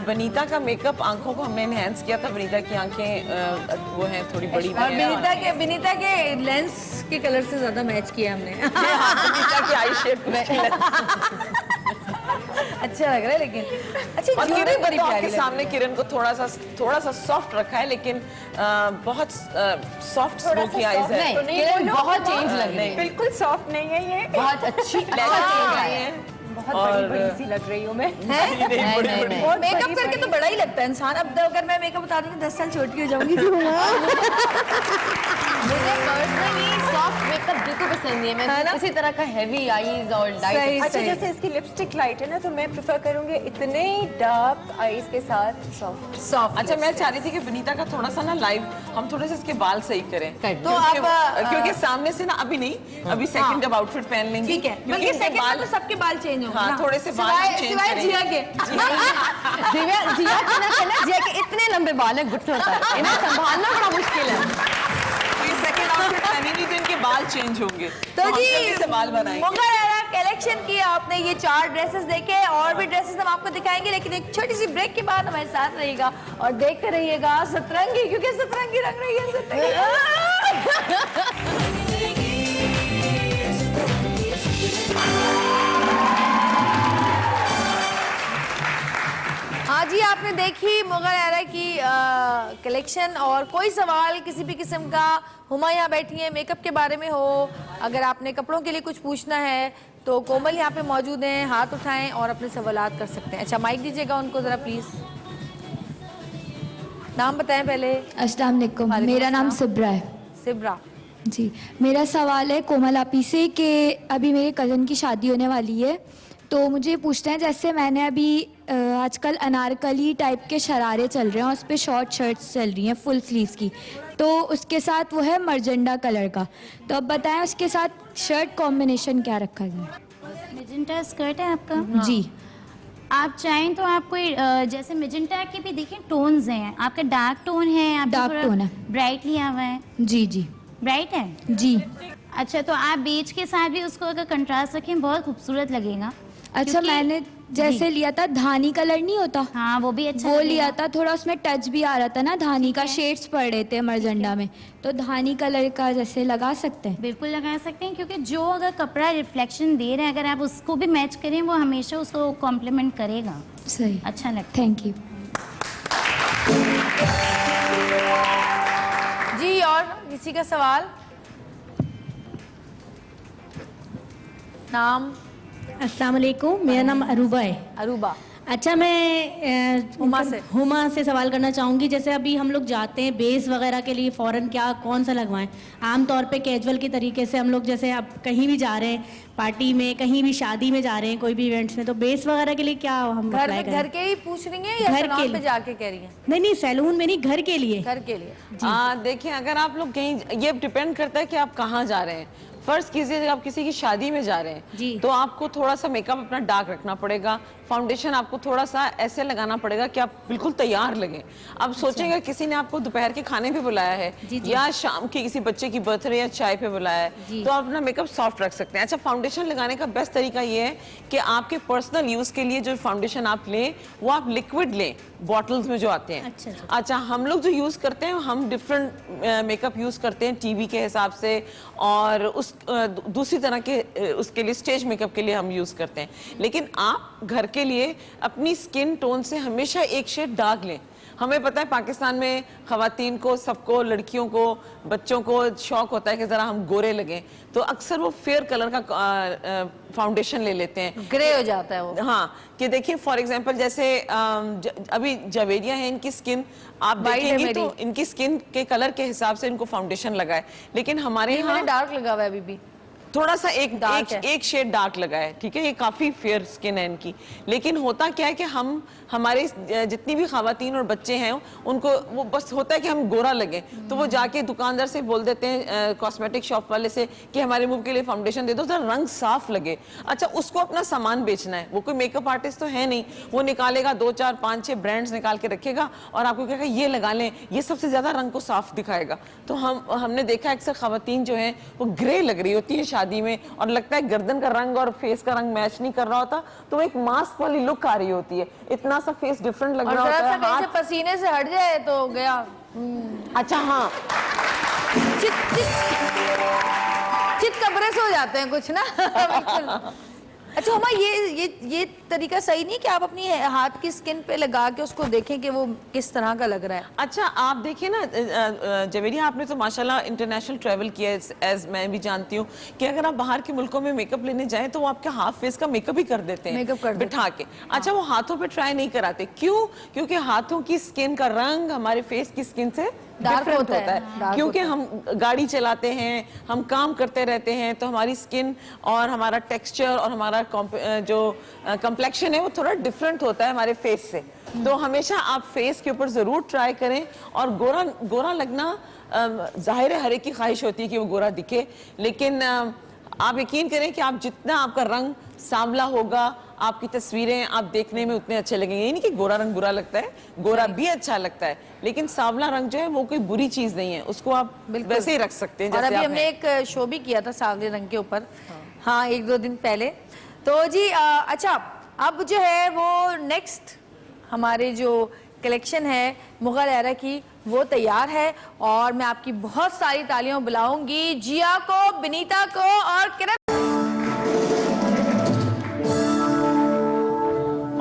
बनीता का मेकअप, आंखों को हमने इनहेंस किया था। बनीता की आंखें वो हैं थोड़ी बड़ी और बिनीता के लेंस के कलर से ज्यादा मैच किया हमने। बनीता की आई शेप अच्छा लग रहा है लेकिन। अच्छा, और ज्वेलरी किरण बड़ी को तो प्यारी आपके लग सामने किरण को थोड़ा सा सॉफ्ट रखा है, लेकिन बहुत सॉफ्ट स्मोकी आईज है। किरण बहुत चेंज लग रही है, बिल्कुल सॉफ्ट नहीं है ये, बहुत अच्छी चेंज आई है। बहुत बड़ी बड़ी सी लग रही हूँ मैं। है। मेकअप करके तो बड़ा ही लगता है इंसान। अब अगर मैं मेकअप बता दूंगी 10 साल छोटी हो जाऊंगी। मुझे पर्सनली सॉफ्ट मेकअप बिल्कुल पसंद नहीं है। है ना? मैं इसी तरह का हैवी आईज और सही, लाइट। अच्छा, जैसे इसकी लिपस्टिक लाइट है ना, तो मैं प्रेफर करूंगी इतने डार्क आईज के साथ सॉफ्ट। अच्छा, मैं चाह रही थी कि विनीता का थोड़ा सा ना लाइव हम थोड़े से इसके बाल सही करें। तो आप क्योंकि सामने से ना अभी नहीं, अभी सेकंड जब आउटफिट पहन लेंगे। ठीक है, क्योंकि बल्कि इनके सेकंड बाल में तो सबके बाल चेंज होंगे हाँ, ना। थोड़े से बाल हम change सिवाय करेंगे। जिया के। जिया के इतने लंबे बाल है, गुट होता है, इन्हें संभालना बड़ा मुश्किल है। ये सेकंड आउटफिट पहनेंगे तो इनके बाल चेंज होंगे, तो हम जी जल्दी से बाल बनाएंगे। मुगल एरा कलेक्शन की आपने ये 4 ड्रेसेस देखे, और भी ड्रेसेस हम आपको दिखाएंगे, लेकिन एक छोटी सी ब्रेक के बाद हमारे साथ रहिएगा और देखते रहिएगा सतरंगी, क्योंकि सतरंगी रंग रही है सतरंगी। हाँ जी, आपने देखी मुगल एरा की कलेक्शन, और कोई सवाल किसी भी किस्म का, हुमा यहाँ बैठी है, मेकअप के बारे में हो, अगर आपने कपड़ों के लिए कुछ पूछना है तो कोमल यहाँ पे मौजूद हैं, हाथ उठाएं और अपने सवालात कर सकते हैं। अच्छा, माइक दीजिएगा उनको ज़रा प्लीज़। नाम बताएं पहले। अस्सलाम वालेकुम, मेरा नाम सिब्रा है। सिब्रा जी, मेरा सवाल है कोमल आपी से कि अभी मेरे कज़न की शादी होने वाली है, तो मुझे पूछना है, जैसे मैंने अभी आजकल अनारकली टाइप के शरारे चल रहे हैं, उस पर शॉर्ट शर्ट्स चल रही हैं फुल स्लीव्स की, तो उसके साथ वो है मर्जेंडा कलर का, तो अब बताएं उसके साथ शर्ट कॉम्बिनेशन क्या रखा गया? मेजेंटा स्कर्ट है आपका? जी, आप चाहें तो आपको जैसे मेजेंटा के भी देखिए टोन्स हैं, आपका डार्क टोन है, आप Dark tone है। ब्राइट लिया हुआ है, जी जी ब्राइट है। जी। अच्छा, तो आप बेज के साथ भी उसको अगर कंट्रास्ट रखें बहुत खूबसूरत लगेगा। अच्छा, क्योंकि- मैंने जैसे लिया था धानी कलर नहीं होता, हाँ वो भी अच्छा वो लगेगा। लिया था, थोड़ा उसमें टच भी आ रहा था ना, धानी का शेड्स पड़ रहे थे मर्जेंडा में, तो धानी कलर का जैसे लगा सकते हैं? बिल्कुल लगा सकते हैं, क्योंकि जो अगर कपड़ा रिफ्लेक्शन दे रहा है, अगर आप उसको भी मैच करें, वो हमेशा उसको कॉम्प्लीमेंट करेगा, सही, अच्छा लगता है। Thank you. जी, और किसी का सवाल? नाम? अस्सलाम वालेकुम, मेरा नाम अरूबा है। अरूबा। अच्छा, मैं हुमा से सवाल करना चाहूँगी, जैसे अभी हम लोग जाते हैं बेस वगैरह के लिए फ़ौरन कौन सा लगवाएं? आम तौर पे कैजुअल के तरीके से हम लोग जैसे अब कहीं भी जा रहे हैं, पार्टी में, कहीं भी शादी में जा रहे हैं, कोई भी इवेंट्स में, तो बेस वगैरह के लिए क्या हम घर अप्लाई करें? घर के ही पूछ रही हैं या घर सैलून के पे लिए। जाके कह रही हैं? नहीं, सैलून में नहीं, घर के लिए। घर के लिए। देखिए, अगर आप लोग कहीं, ये डिपेंड करता है कि आप कहाँ जा रहे हैं। फर्स्ट कीजिए, अगर आप किसी की शादी में जा रहे हैं तो आपको थोड़ा सा मेकअप अपना डार्क रखना पड़ेगा, फाउंडेशन आपको थोड़ा सा ऐसे लगाना पड़ेगा कि आप बिल्कुल तैयार लगें। अब सोचेंगे किसी ने आपको दोपहर के खाने पे बुलाया है या शाम की किसी बच्चे की बर्थडे या चाय पे बुलाया है, तो आप अपना मेकअप सॉफ्ट रख सकते हैं। अच्छा, फाउंडेशन लगाने का बेस्ट तरीका ये है कि आपके पर्सनल यूज के लिए जो फाउंडेशन आप लें वो आप लिक्विड लें, बॉटल्स में जो आते हैं। अच्छा, हम लोग जो यूज करते हैं, हम डिफरेंट मेकअप यूज करते हैं टीवी के हिसाब से, और उस दूसरी तरह के उसके लिए स्टेज मेकअप के लिए हम यूज करते हैं। लेकिन आप घर के लिए अपनी स्किन टोन से हमेशा एक शेड डार्क लें। हमें पता है पाकिस्तान में ख़वातीन को, सबको, लड़कियों को, बच्चों को शौक होता है कि ज़रा हम गोरे लगें, तो अक्सर वो फेयर कलर का फाउंडेशन ले लेते हैं, ग्रे हो जाता है वो। हाँ, कि देखिए फॉर एग्जांपल जैसे अभी जवेरिया है, इनकी स्किन आप देखेंगे तो इनकी स्किन के कलर के हिसाब से इनको फाउंडेशन लगा है, लेकिन हमारे यहाँ डार्क लगा हुआ है अभी भी, थोड़ा सा एक शेड डार्क लगा है, ठीक है, ये काफी फेयर स्किन है इनकी। लेकिन होता क्या है कि हम, हमारे जितनी भी खवातीन और बच्चे हैं, उनको वो बस होता है कि हम गोरा लगें, तो वो जाके दुकानदार से बोल देते हैं, कॉस्मेटिक शॉप वाले से, कि हमारे मुंह के लिए फाउंडेशन दे दो, जरा रंग साफ लगे। अच्छा, उसको अपना सामान बेचना है, वो कोई मेकअप आर्टिस्ट तो है नहीं, वो निकालेगा 2, 4, 5, 6 ब्रांड्स निकाल के रखेगा और आपको कहेगा ये लगा लें, ये सबसे ज्यादा रंग को साफ दिखाएगा। तो हमने देखा अक्सर खवातीन जो है वो ग्रे लग रही होती है शादी में, और लगता है गर्दन का रंग और फेस का रंग मैच नहीं कर रहा होता, तो एक मास्क वाली लुक आ रही होती है, इतना सा फेस डिफरेंट लग रहा होता है। कहीं से पसीने से हट जाए तो गया। अच्छा, हाँ, चित कब्रे से हो जाते हैं कुछ ना। बिल्कुल। अच्छा हुमा, ये तरीका सही नहीं कि आप अपनी हाथ की स्किन पे लगा के उसको देखें कि वो किस तरह का लग रहा है? अच्छा, आप देखिए ना जवेरिया, आपने तो माशाल्लाह इंटरनेशनल ट्रैवल किया है, एज मैं भी जानती हूँ कि अगर आप बाहर के मुल्कों में मेकअप लेने जाएं तो वो आपके हाफ फेस का मेकअप ही कर देते हैं, बिठा के। अच्छा, वो हाथों पे ट्राई नहीं कराते, क्यों? क्योंकि हाथों की स्किन का रंग हमारे फेस की स्किन से डिफरेंट होता होता है, है dark क्योंकि हम गाड़ी चलाते हैं, हम काम करते रहते हैं, तो हमारी स्किन और हमारा टेक्सचर और हमारा जो कम्प्लेक्शन है वो थोड़ा डिफरेंट होता है हमारे फेस से। तो हमेशा आप फेस के ऊपर जरूर ट्राई करें। और गोरा गोरा लगना जाहिर है हर एक की ख्वाहिश होती है कि वो गोरा दिखे, लेकिन आप यकीन करें कि आप जितना आपका रंग सांवला होगा, आपकी तस्वीरें आप देखने में उतने अच्छे लगेंगे। ये नहीं कि गोरा रंग बुरा लगता है, गोरा भी अच्छा लगता है, लेकिन सांवला रंग जो है वो कोई बुरी चीज नहीं है, उसको आप वैसे ही रख सकते हैं और जैसे अभी आप हमने हैं। एक शो भी किया था सांवले रंग के ऊपर, हाँ 1-2 दिन पहले। तो जी अच्छा, अब जो है वो नेक्स्ट हमारे जो कलेक्शन है मुगल एरा की वो तैयार है, और मैं आपकी बहुत सारी तालियां बुलाऊंगी जिया को, बिनीता को और किरण।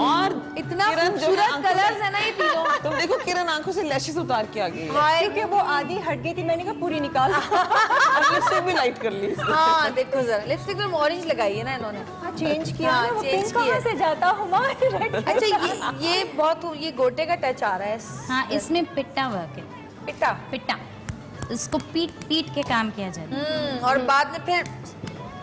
और इतना किरण जो है खूबसूरत आंखों से- कलर्स है ना ये तीनों। तुम देखो किरण आंखों से लैशेस उतार के आ गई है। क्योंकि वो आधी हट गई थी, मैंने कहा पूरी निकाल और लिपस्टिक भी लाइट कर ली इसने। हाँ देखो जरा, लिपस्टिक में ऑरेंज लगाई है ना इन्होंने। चेंज किया हाँ, ना, वो change पिंक किया। कहाँ से जाता हुआ रेड। अच्छा ये बहुत ये गोटे का टच आ रहा है। हाँ, इसमें पिट्टा वर्क है। पिट्टा। पिट्टा, इसको पीट पीट के काम किया जाता है। और बाद में फिर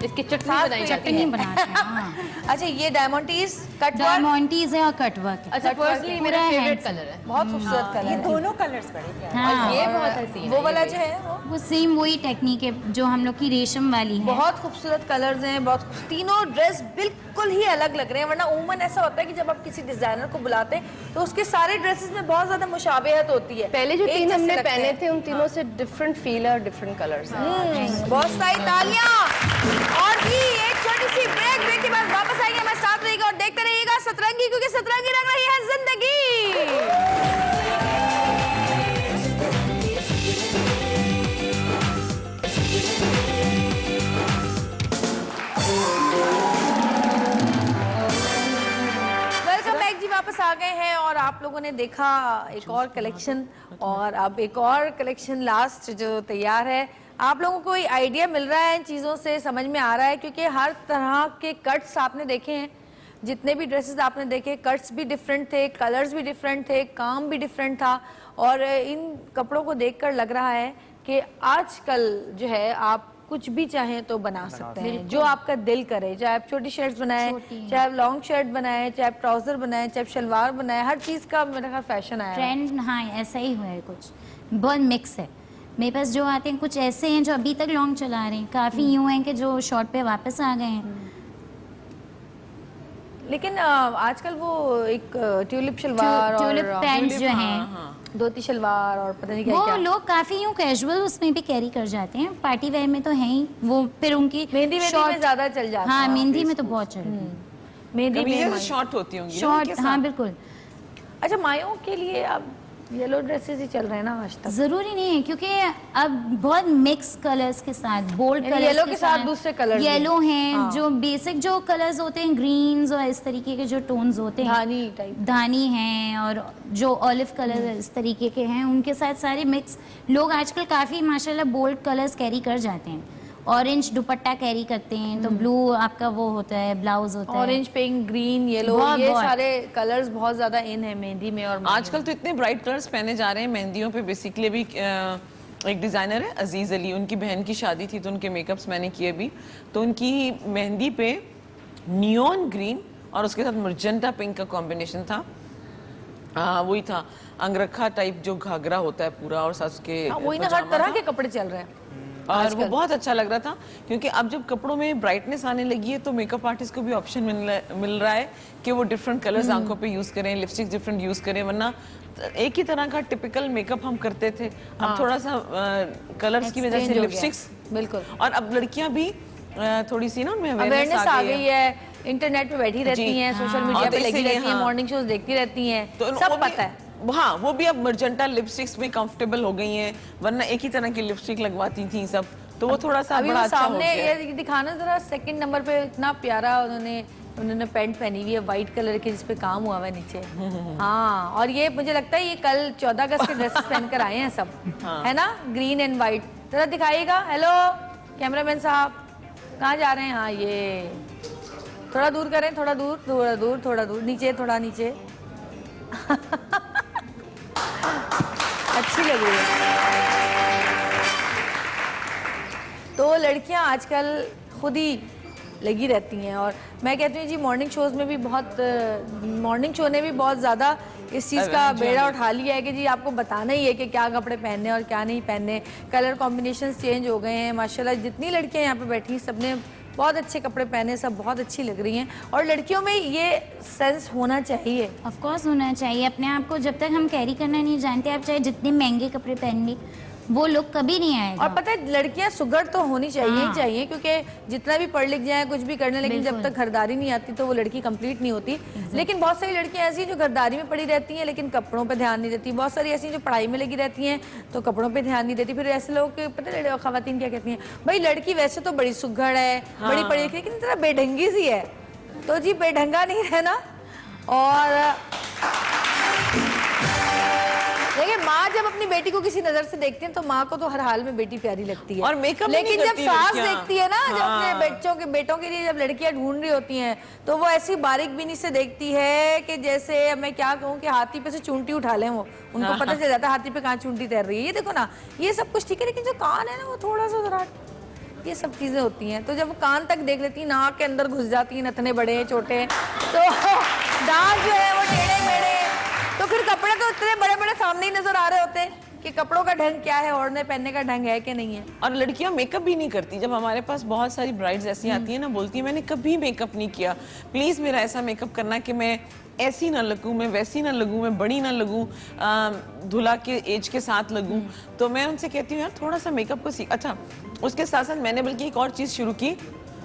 इसकी चटनी साथ बनाई जाती चटनी है। बनाते हैं। हाँ। अच्छा ये डायमंडीज कट वर्क, डायमंडीज है और कट वर्क है। अच्छा, पर्सनली मेरा पूरा फेवरेट hands- कलर है। बहुत खूबसूरत कलर ये है। दोनों कलर्स बड़े प्यारे। हाँ, ये बहुत हसी है। वो वाला जो है वो सेम वही टेक्निक है जो हम लोग की रेशम वाली है। बहुत खूबसूरत कलर्स हैं, बहुत तीनों ड्रेस बिल्कुल ही अलग लग रहे हैं। वरना उमूमन ऐसा होता है कि जब आप किसी डिजाइनर को बुलाते हैं तो उसके सारे ड्रेसेस में बहुत ज्यादा मुशाबहत होती है। पहले जो एक 3 जैसे हमने लगते पहने हैं। थे उन तीनों से डिफरेंट फील और डिफरेंट कलर्स हैं। बहुत सारी तालियां। और जी एक छोटी सी ब्रेक के बाद वापस आएंगे हमारे साथ रहिएगा और देखते रहिएगा सतरंगी, क्योंकि सतरंगी रंग रही है जिंदगी। वेलकम बैक जी, वापस आ गए हैं और आप लोगों ने देखा एक और कलेक्शन, और अब एक और कलेक्शन लास्ट जो तैयार है। आप लोगों को कोई आइडिया मिल रहा है इन चीज़ों से, समझ में आ रहा है? क्योंकि हर तरह के कट्स आपने देखे हैं, जितने भी ड्रेसेस आपने देखे कट्स भी डिफरेंट थे, कलर्स भी डिफरेंट थे, काम भी डिफरेंट था। और इन कपड़ों को देखकर लग रहा है कि आजकल जो है आप कुछ भी चाहें तो बना सकते हैं, जो आपका दिल करे। चाहे आप छोटी शर्ट्स बनाएं, चाहे आप लॉन्ग शर्ट बनाएं, चाहे आप ट्राउजर बनाएं, चाहे आप शलवार बनाएं, हर चीज़ का मेरा ख्याल फैशन आया है। ट्रेंड, हाँ ऐसा ही हुआ है। कुछ बहुत मिक्स है। मेरे पास जो आते हैं कुछ ऐसे हैं जो अभी तक लॉन्ग चला रहे हैं, काफ़ी यूँ हैं कि जो शॉर्ट पे वापस आ गए हैं। लेकिन आजकल वो एक ट्यूलिप शलवार ट्यूलिप और पैंट्स जो हैं, धोती शलवार और पता नहीं क्या वो क्या। लोग काफ़ी यूँ कैजुअल उसमें भी कैरी कर जाते हैं। पार्टी वेयर में तो है ही वो, फिर उनकी मेहंदी में short- ज्यादा चल जाता हाँ, है। मेहंदी में तो बहुत चल रही है। मेहंदी कमीजें में शॉर्ट होती होंगी ना शॉर्ट, उनके हाँ साथ। बिल्कुल। अच्छा मायों के लिए अब येलो ड्रेसेस ही चल रहे हैं ना आज तक। जरूरी नहीं है, क्योंकि अब बहुत मिक्स कलर्स के साथ, बोल्ड यानी कलर्स येलो के साथ दूसरे colours भी। येलो हैं, हाँ। जो बेसिक जो कलर्स होते हैं, ग्रीन्स और इस तरीके के जो टोन्स होते हैं, धानी टाइप। धानी हैं, और जो ऑलिव कलर इस तरीके के हैं, उनके साथ सारे मिक्स। लोग आजकल काफ़ी माशाल्लाह बोल्ड कलर्स कैरी कर जाते हैं। ऑरेंज दुपट्टा कैरी करते हैं, तो ब्लू आपका वो होता है, ब्लाउज होता है। ऑरेंज, पिंक, ग्रीन, येलो, बहुत, ये बहुत। सारे कलर्स बहुत ज्यादा इन है मेहंदी में। और आजकल तो इतने ब्राइट कलर्स पहने जा रहे हैं मेहंदियों पे। बेसिकली अभी एक डिज़ाइनर है अजीज़ अली, उनकी बहन की शादी थी तो उनके मेकअप्स मैंने किए अभी। तो उनकी मेहंदी पे नियॉन ग्रीन और उसके साथ मर्जेंटा पिंक का कॉम्बिनेशन था। वही था अंगरखा टाइप जो घाघरा होता है पूरा, और साथ उसके वही ना, हर पजामा तरह था। के कपड़े चल रहे हैं। और वो बहुत अच्छा लग रहा था, क्योंकि अब जब कपड़ों में ब्राइटनेस आने लगी है तो मेकअप आर्टिस्ट को भी ऑप्शन मिल रहा है कि वो डिफरेंट कलर्स आंखों पे यूज करें, लिपस्टिक डिफरेंट यूज करें। वरना एक ही तरह का टिपिकल मेकअप हम करते थे, अब थोड़ा सा कलर्स की वजह से Exchange हो गया। लिपस्टिक्स, बिल्कुल। और अब लड़कियां भी थोड़ी सी ना उनमें अवेयरनेस आ गई है, इंटरनेट पे बैठी रहती जी। हैं, सोशल हाँ। मीडिया और पे तो लगी इसीलिए, रहती हैं, हाँ। मॉर्निंग शोज देखती रहती हैं, तो सब वो भी- पता है। हाँ, वो भी अब मर्जेंटा लिपस्टिक्स में कंफर्टेबल हो गई हैं, वरना एक ही तरह की लिपस्टिक लगवाती थी सब, तो वो थोड़ा सा अभी बड़ा वो अच्छा हो सामने गया। ये दिखाना जरा, सेकंड नंबर पे इतना प्यारा उन्होंने पैंट पहनी हुई है व्हाइट कलर की, जिसपे काम हुआ हुआ है नीचे। हाँ, और ये मुझे लगता है ये कल 14 अगस्त के ड्रेसेस पहनकर आए हैं सब, है ना, ग्रीन एंड व्हाइट। जरा दिखाइएगा। हेलो कैमरामैन साहब, कहाँ जा रहे हैं? हाँ, ये थोड़ा दूर करें, थोड़ा दूर, थोड़ा दूर, थोड़ा दूर, नीचे, थोड़ा नीचे। अच्छी लग रही है। तो लड़कियां आजकल खुद ही लगी रहती हैं और मैं कहती हूँ जी मॉर्निंग शोज़ में भी बहुत मॉर्निंग शो ने भी बहुत ज़्यादा इस चीज़ का बेड़ा उठा लिया है कि जी आपको बताना ही है कि क्या कपड़े पहनने और क्या नहीं पहनने। कलर कॉम्बिनेशंस चेंज हो गए हैं माशाल्लाह। जितनी लड़कियां यहाँ पे बैठी सबने बहुत अच्छे कपड़े पहने, सब बहुत अच्छी लग रही हैं और लड़कियों में ये सेंस होना चाहिए। ऑफ कोर्स होना चाहिए। अपने आप को जब तक हम कैरी करना नहीं जानते, आप चाहे जितने महंगे कपड़े पहन ली, वो लुक कभी नहीं आएगा। और पता है लड़कियां सुघड़ तो होनी चाहिए ही चाहिए, क्योंकि जितना भी पढ़ लिख जाए कुछ भी करने, लेकिन जब तक घरदारी नहीं आती तो वो लड़की कंप्लीट नहीं होती। लेकिन बहुत सारी लड़कियां ऐसी हैं जो घरदारी में पड़ी रहती हैं लेकिन कपड़ों पे ध्यान नहीं देती। बहुत सारी ऐसी जो पढ़ाई में लगी रहती हैं तो कपड़ों पे ध्यान नहीं देती। फिर ऐसे लोग पता है खवातीन क्या कहती हैं, भाई लड़की वैसे तो बड़ी सुघड़ है, बड़ी पढ़ी लिखी, लेकिन इतना बेढंगी सी है। तो जी बेढंगा नहीं रहना। और देखिए माँ जब अपनी बेटी को किसी नजर से देखती है तो माँ को तो हर हाल में बेटी प्यारी लगती है। और मेकअप लेकिन नहीं जब करती सास लड़कियां। देखती है ना, जब अपने बेटों के लिए जब लड़कियां ढूंढ रही होती हैं तो वो ऐसी बारीक बीनी से देखती है कि जैसे मैं क्या कहूँ कि हाथी पे से चूंटी उठा लें वो, उनको पता चल जाता है हाथी पे कहाँ चूंटी तैर रही है। ये देखो ना, ये सब कुछ ठीक है, लेकिन जो कान है ना वो थोड़ा सा जरा, ये सब चीजें होती हैं। तो जब वो कान तक देख लेती है, नाक के अंदर घुस जाती है, नथने बड़े छोटे, तो दांत जो है वो टेढ़े मेढ़े, तो फिर कपड़े तो इतने बड़े बड़े सामने ही नजर आ रहे होते हैं कि कपड़ों का ढंग क्या है, ओढ़ने पहनने का ढंग है कि नहीं है। और लड़कियां मेकअप भी नहीं करती। जब हमारे पास बहुत सारी ब्राइड्स ऐसी आती हैं ना, बोलती हैं मैंने कभी मेकअप नहीं किया, प्लीज मेरा ऐसा मेकअप करना कि मैं ऐसी ना लगूं, मैं वैसी ना लगूं, मैं बड़ी ना लगूं, दूल्हा के एज के साथ लगूं। तो मैं उनसे कहती हूँ यार थोड़ा सा मेकअप को सीख। अच्छा, उसके साथ साथ मैंने बल्कि एक और चीज़ शुरू की।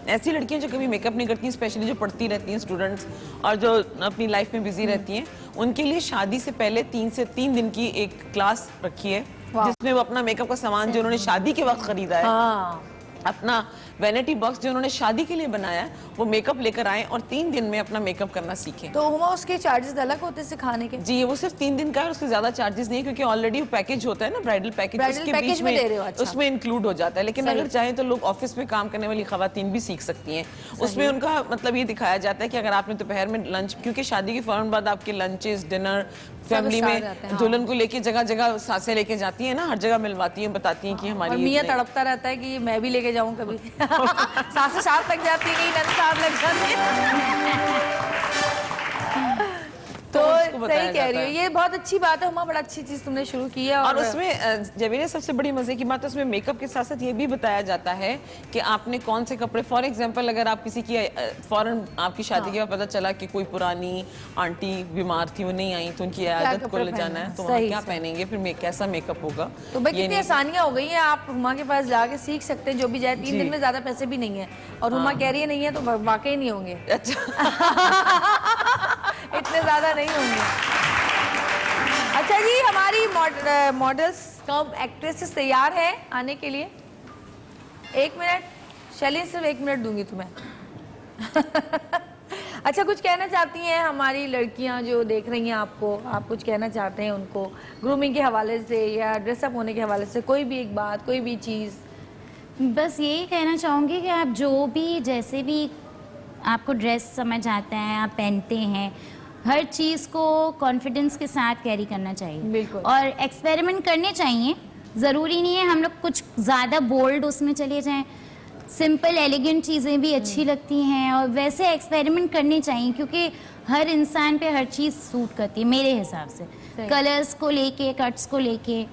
ऐसी लड़कियां जो कभी मेकअप नहीं करती, स्पेशली जो पढ़ती रहती हैं स्टूडेंट्स और जो अपनी लाइफ में बिजी रहती हैं, उनके लिए शादी से पहले 3 दिन की एक क्लास रखी है जिसमें वो अपना मेकअप का सामान जो उन्होंने शादी के वक्त खरीदा है, अपना वैनिटी बॉक्स जो उन्होंने शादी के लिए बनाया है, वो मेकअप लेकर आए और 3 दिन में अपना मेकअप करना सीखें। तो हुमा उसके चार्जेस अलग होते हैं सिखाने के? जी, वो सिर्फ 3 दिन का है, उसके ज्यादा चार्जेस नहीं है क्योंकि ऑलरेडी पैकेज होता है ना, ब्राइडल पैकेज, उसके बीच में दे रहे हो। अच्छा। उसमें इंक्लूड हो जाता है। लेकिन अगर चाहे तो लोग ऑफिस में काम करने वाली खवातीन भी सीख सकती हैं। उसमें उनका मतलब ये दिखाया जाता है कि अगर आपने दोपहर में लंच, क्योंकि शादी के फौरन बाद आपके लंचेस, डिनर, फैमिली में दुल्हन को लेके जगह जगह सासें लेके जाती है ना, हर जगह मिलवाती हैं, बताती हैं कि हमारी मियाँ तड़पता रहता है कि मैं भी लेके जाऊं कभी। सासें साथ लग जाती है, नंद साथ लग जाती है। तो सही कह रही हो, ये बहुत अच्छी बात है हुमा, बड़ा अच्छी चीज तुमने शुरू की है। और उसमें जवेरिया सबसे बड़ी मजे की बात है, उसमें मेकअप के साथ साथ ये भी बताया जाता है कि आपने कौन से कपड़े, फॉर एग्जांपल अगर आप किसी की फौरन आपकी शादी के बाद पता चला कि कोई पुरानी आंटी बीमार थी, वो नहीं आई, तो उनकी आदत को ले जाना है, तो वहाँ क्या पहनेंगे, फिर कैसा मेकअप होगा। तो भाई कितनी आसानियां हो गई हैं, आप हुमा के पास जाके सीख सकते हैं जो भी जाए। 3 दिन में ज्यादा पैसे भी नहीं है और हुमा कह रही है नहीं है तो वाकई नहीं होंगे। इतने ज्यादा नहीं होंगे। अच्छा जी, हमारी मॉडल्स कम एक्ट्रेसेस तैयार है आने के लिए? 1 मिनट शैली, सिर्फ 1 मिनट दूंगी तुम्हें। अच्छा, कुछ कहना चाहती हैं हमारी लड़कियां जो देख रही हैं आपको, आप कुछ कहना चाहते हैं उनको ग्रूमिंग के हवाले से या ड्रेसअप होने के हवाले से, कोई भी एक बात, कोई भी चीज़? बस यही कहना चाहूँगी कि आप जो भी जैसे भी आपको ड्रेस समझ आता है, आप पहनते हैं, हर चीज़ को कॉन्फिडेंस के साथ कैरी करना चाहिए। बिल्कुल। और एक्सपेरिमेंट करने चाहिए, ज़रूरी नहीं है हम लोग कुछ ज़्यादा बोल्ड उसमें चले जाएं, सिंपल एलिगेंट चीज़ें भी अच्छी लगती हैं और वैसे एक्सपेरिमेंट करनी चाहिए क्योंकि हर इंसान पे हर चीज़ सूट करती है मेरे हिसाब से। कलर्स को लेके, कट्स को लेके,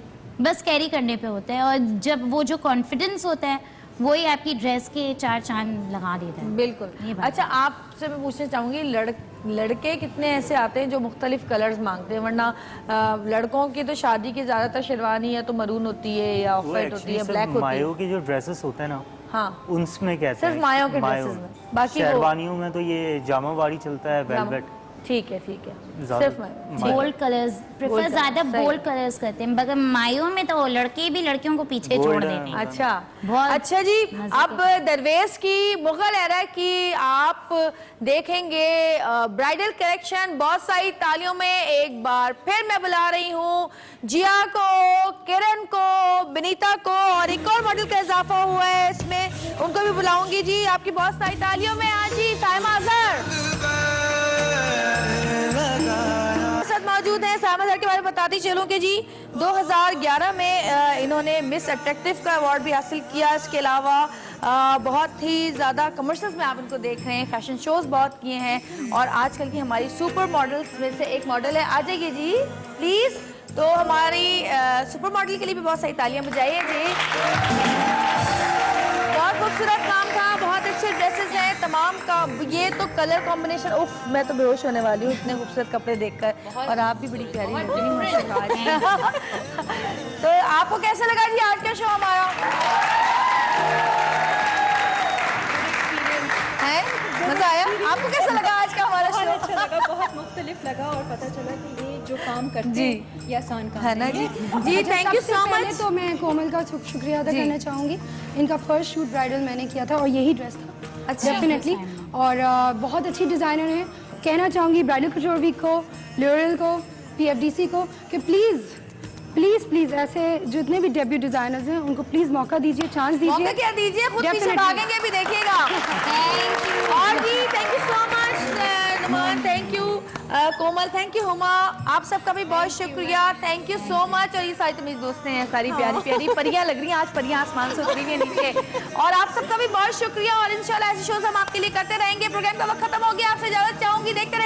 बस कैरी करने पे होता है और जब वो जो कॉन्फिडेंस होता है वही आपकी ड्रेस के 4 चांद लगा देता है। बिल्कुल। अच्छा, आपसे मैं पूछना चाहूँगी लड़के कितने ऐसे आते हैं जो मुख्तलिफ कलर्स मांगते हैं? वरना लड़कों की तो शादी की ज़्यादातर शेरवानी या तो मरून होती है या ऑफ वाइट होती है, ब्लैक होती है। मायों की जो ड्रेसेस होते हैं ना, हाँ, उनमें कहते हैं सिर्फ मायों के ड्रेसेस में, बाकी शेरवानियों में तो ये जामावाड़ी चलता है, वेलवेट। ठीक है, ठीक है, सिर्फ बोल्ड कलर्स प्रेफर, ज्यादा बोल्ड कलर्स करते हैं, मगर मायों में तो लड़के भी लड़कियों को पीछे छोड़ देते हैं। अच्छा, बहुत अच्छा जी, अब दरवेश की मुगल एरा की आप देखेंगे ब्राइडल कलेक्शन। बहुत सारी तालियों में एक बार फिर मैं बुला रही हूँ जिया को, किरण को, बिनीता को, और एक और मॉडल का इजाफा हुआ है इसमें, उनको भी बुलाऊंगी जी आपकी बहुत सारी तालियों में। आज जी साइमा अजहर मौजूद मौजूद हैं। सामा सर के बारे में बताती चलूँ कि जी 2011 में इन्होंने मिस अट्रैक्टिव का अवार्ड भी हासिल किया। इसके अलावा बहुत ही ज़्यादा कमर्शियल्स में आप इनको देख रहे हैं, फैशन शोज़ बहुत किए हैं और आजकल की हमारी सुपर मॉडल्स में से एक मॉडल है। आ जाइए जी प्लीज़। तो हमारी सुपर मॉडल के लिए भी बहुत सारी तालियां बजाइए जी। बहुत खूबसूरत काम था, बहुत अच्छे ड्रेसेस हैं तमाम का। ये तो कलर कॉम्बिनेशन, उफ मैं तो बेहोश होने वाली हूँ इतने खूबसूरत कपड़े देखकर। और आप भी बड़ी प्यारी लग रही हैं माशाल्लाह। तो आपको कैसा लगा जी आज का शो हमारा? है मजा आया? आपको कैसा लगा आज का हमारा शो? अच्छा लगा, बहुत मुख्तलिफ लगा और पता चला कि ये जो काम करते हैं ये आसान काम है ना जी। जी थैंक यू सो मच। तो मैं कोमल का शुक्रिया अदा करना चाहूँगी। इनका फर्स्ट शूट ब्राइडल मैंने किया था और यही ड्रेस था। अच्छा। डेफिनेटली। और बहुत अच्छी डिज़ाइनर हैं। कहना चाहूँगी ब्राइडल कटोर वीक को, लोरियल को, PFDC को कि प्लीज़ ऐसे जितने भी डेब्यू डिज़ाइनर्स हैं उनको प्लीज़ मौका दीजिए, चांस दीजिए। मौका क्या दीजिए, खुद पीछे भागेंगे भी देखिएगा। और जी thank you so much Numan, thank you Komal, thank you Huma, आप सबका भी बहुत शुक्रिया, थैंक यू सो मच। और ये सारी तो मेरी दोस्तें हैं, सारी प्यारी प्यारी परियां लग रही हैं आज, परियां आसमान से उतरी हैं नीचे। और आप सबका भी बहुत शुक्रिया और इंशाल्लाह ऐसे शोज हम आपके लिए करते रहेंगे। प्रोग्राम का वक्त खत्म हो गया, आपसे इजाजत चाहूंगी, देखते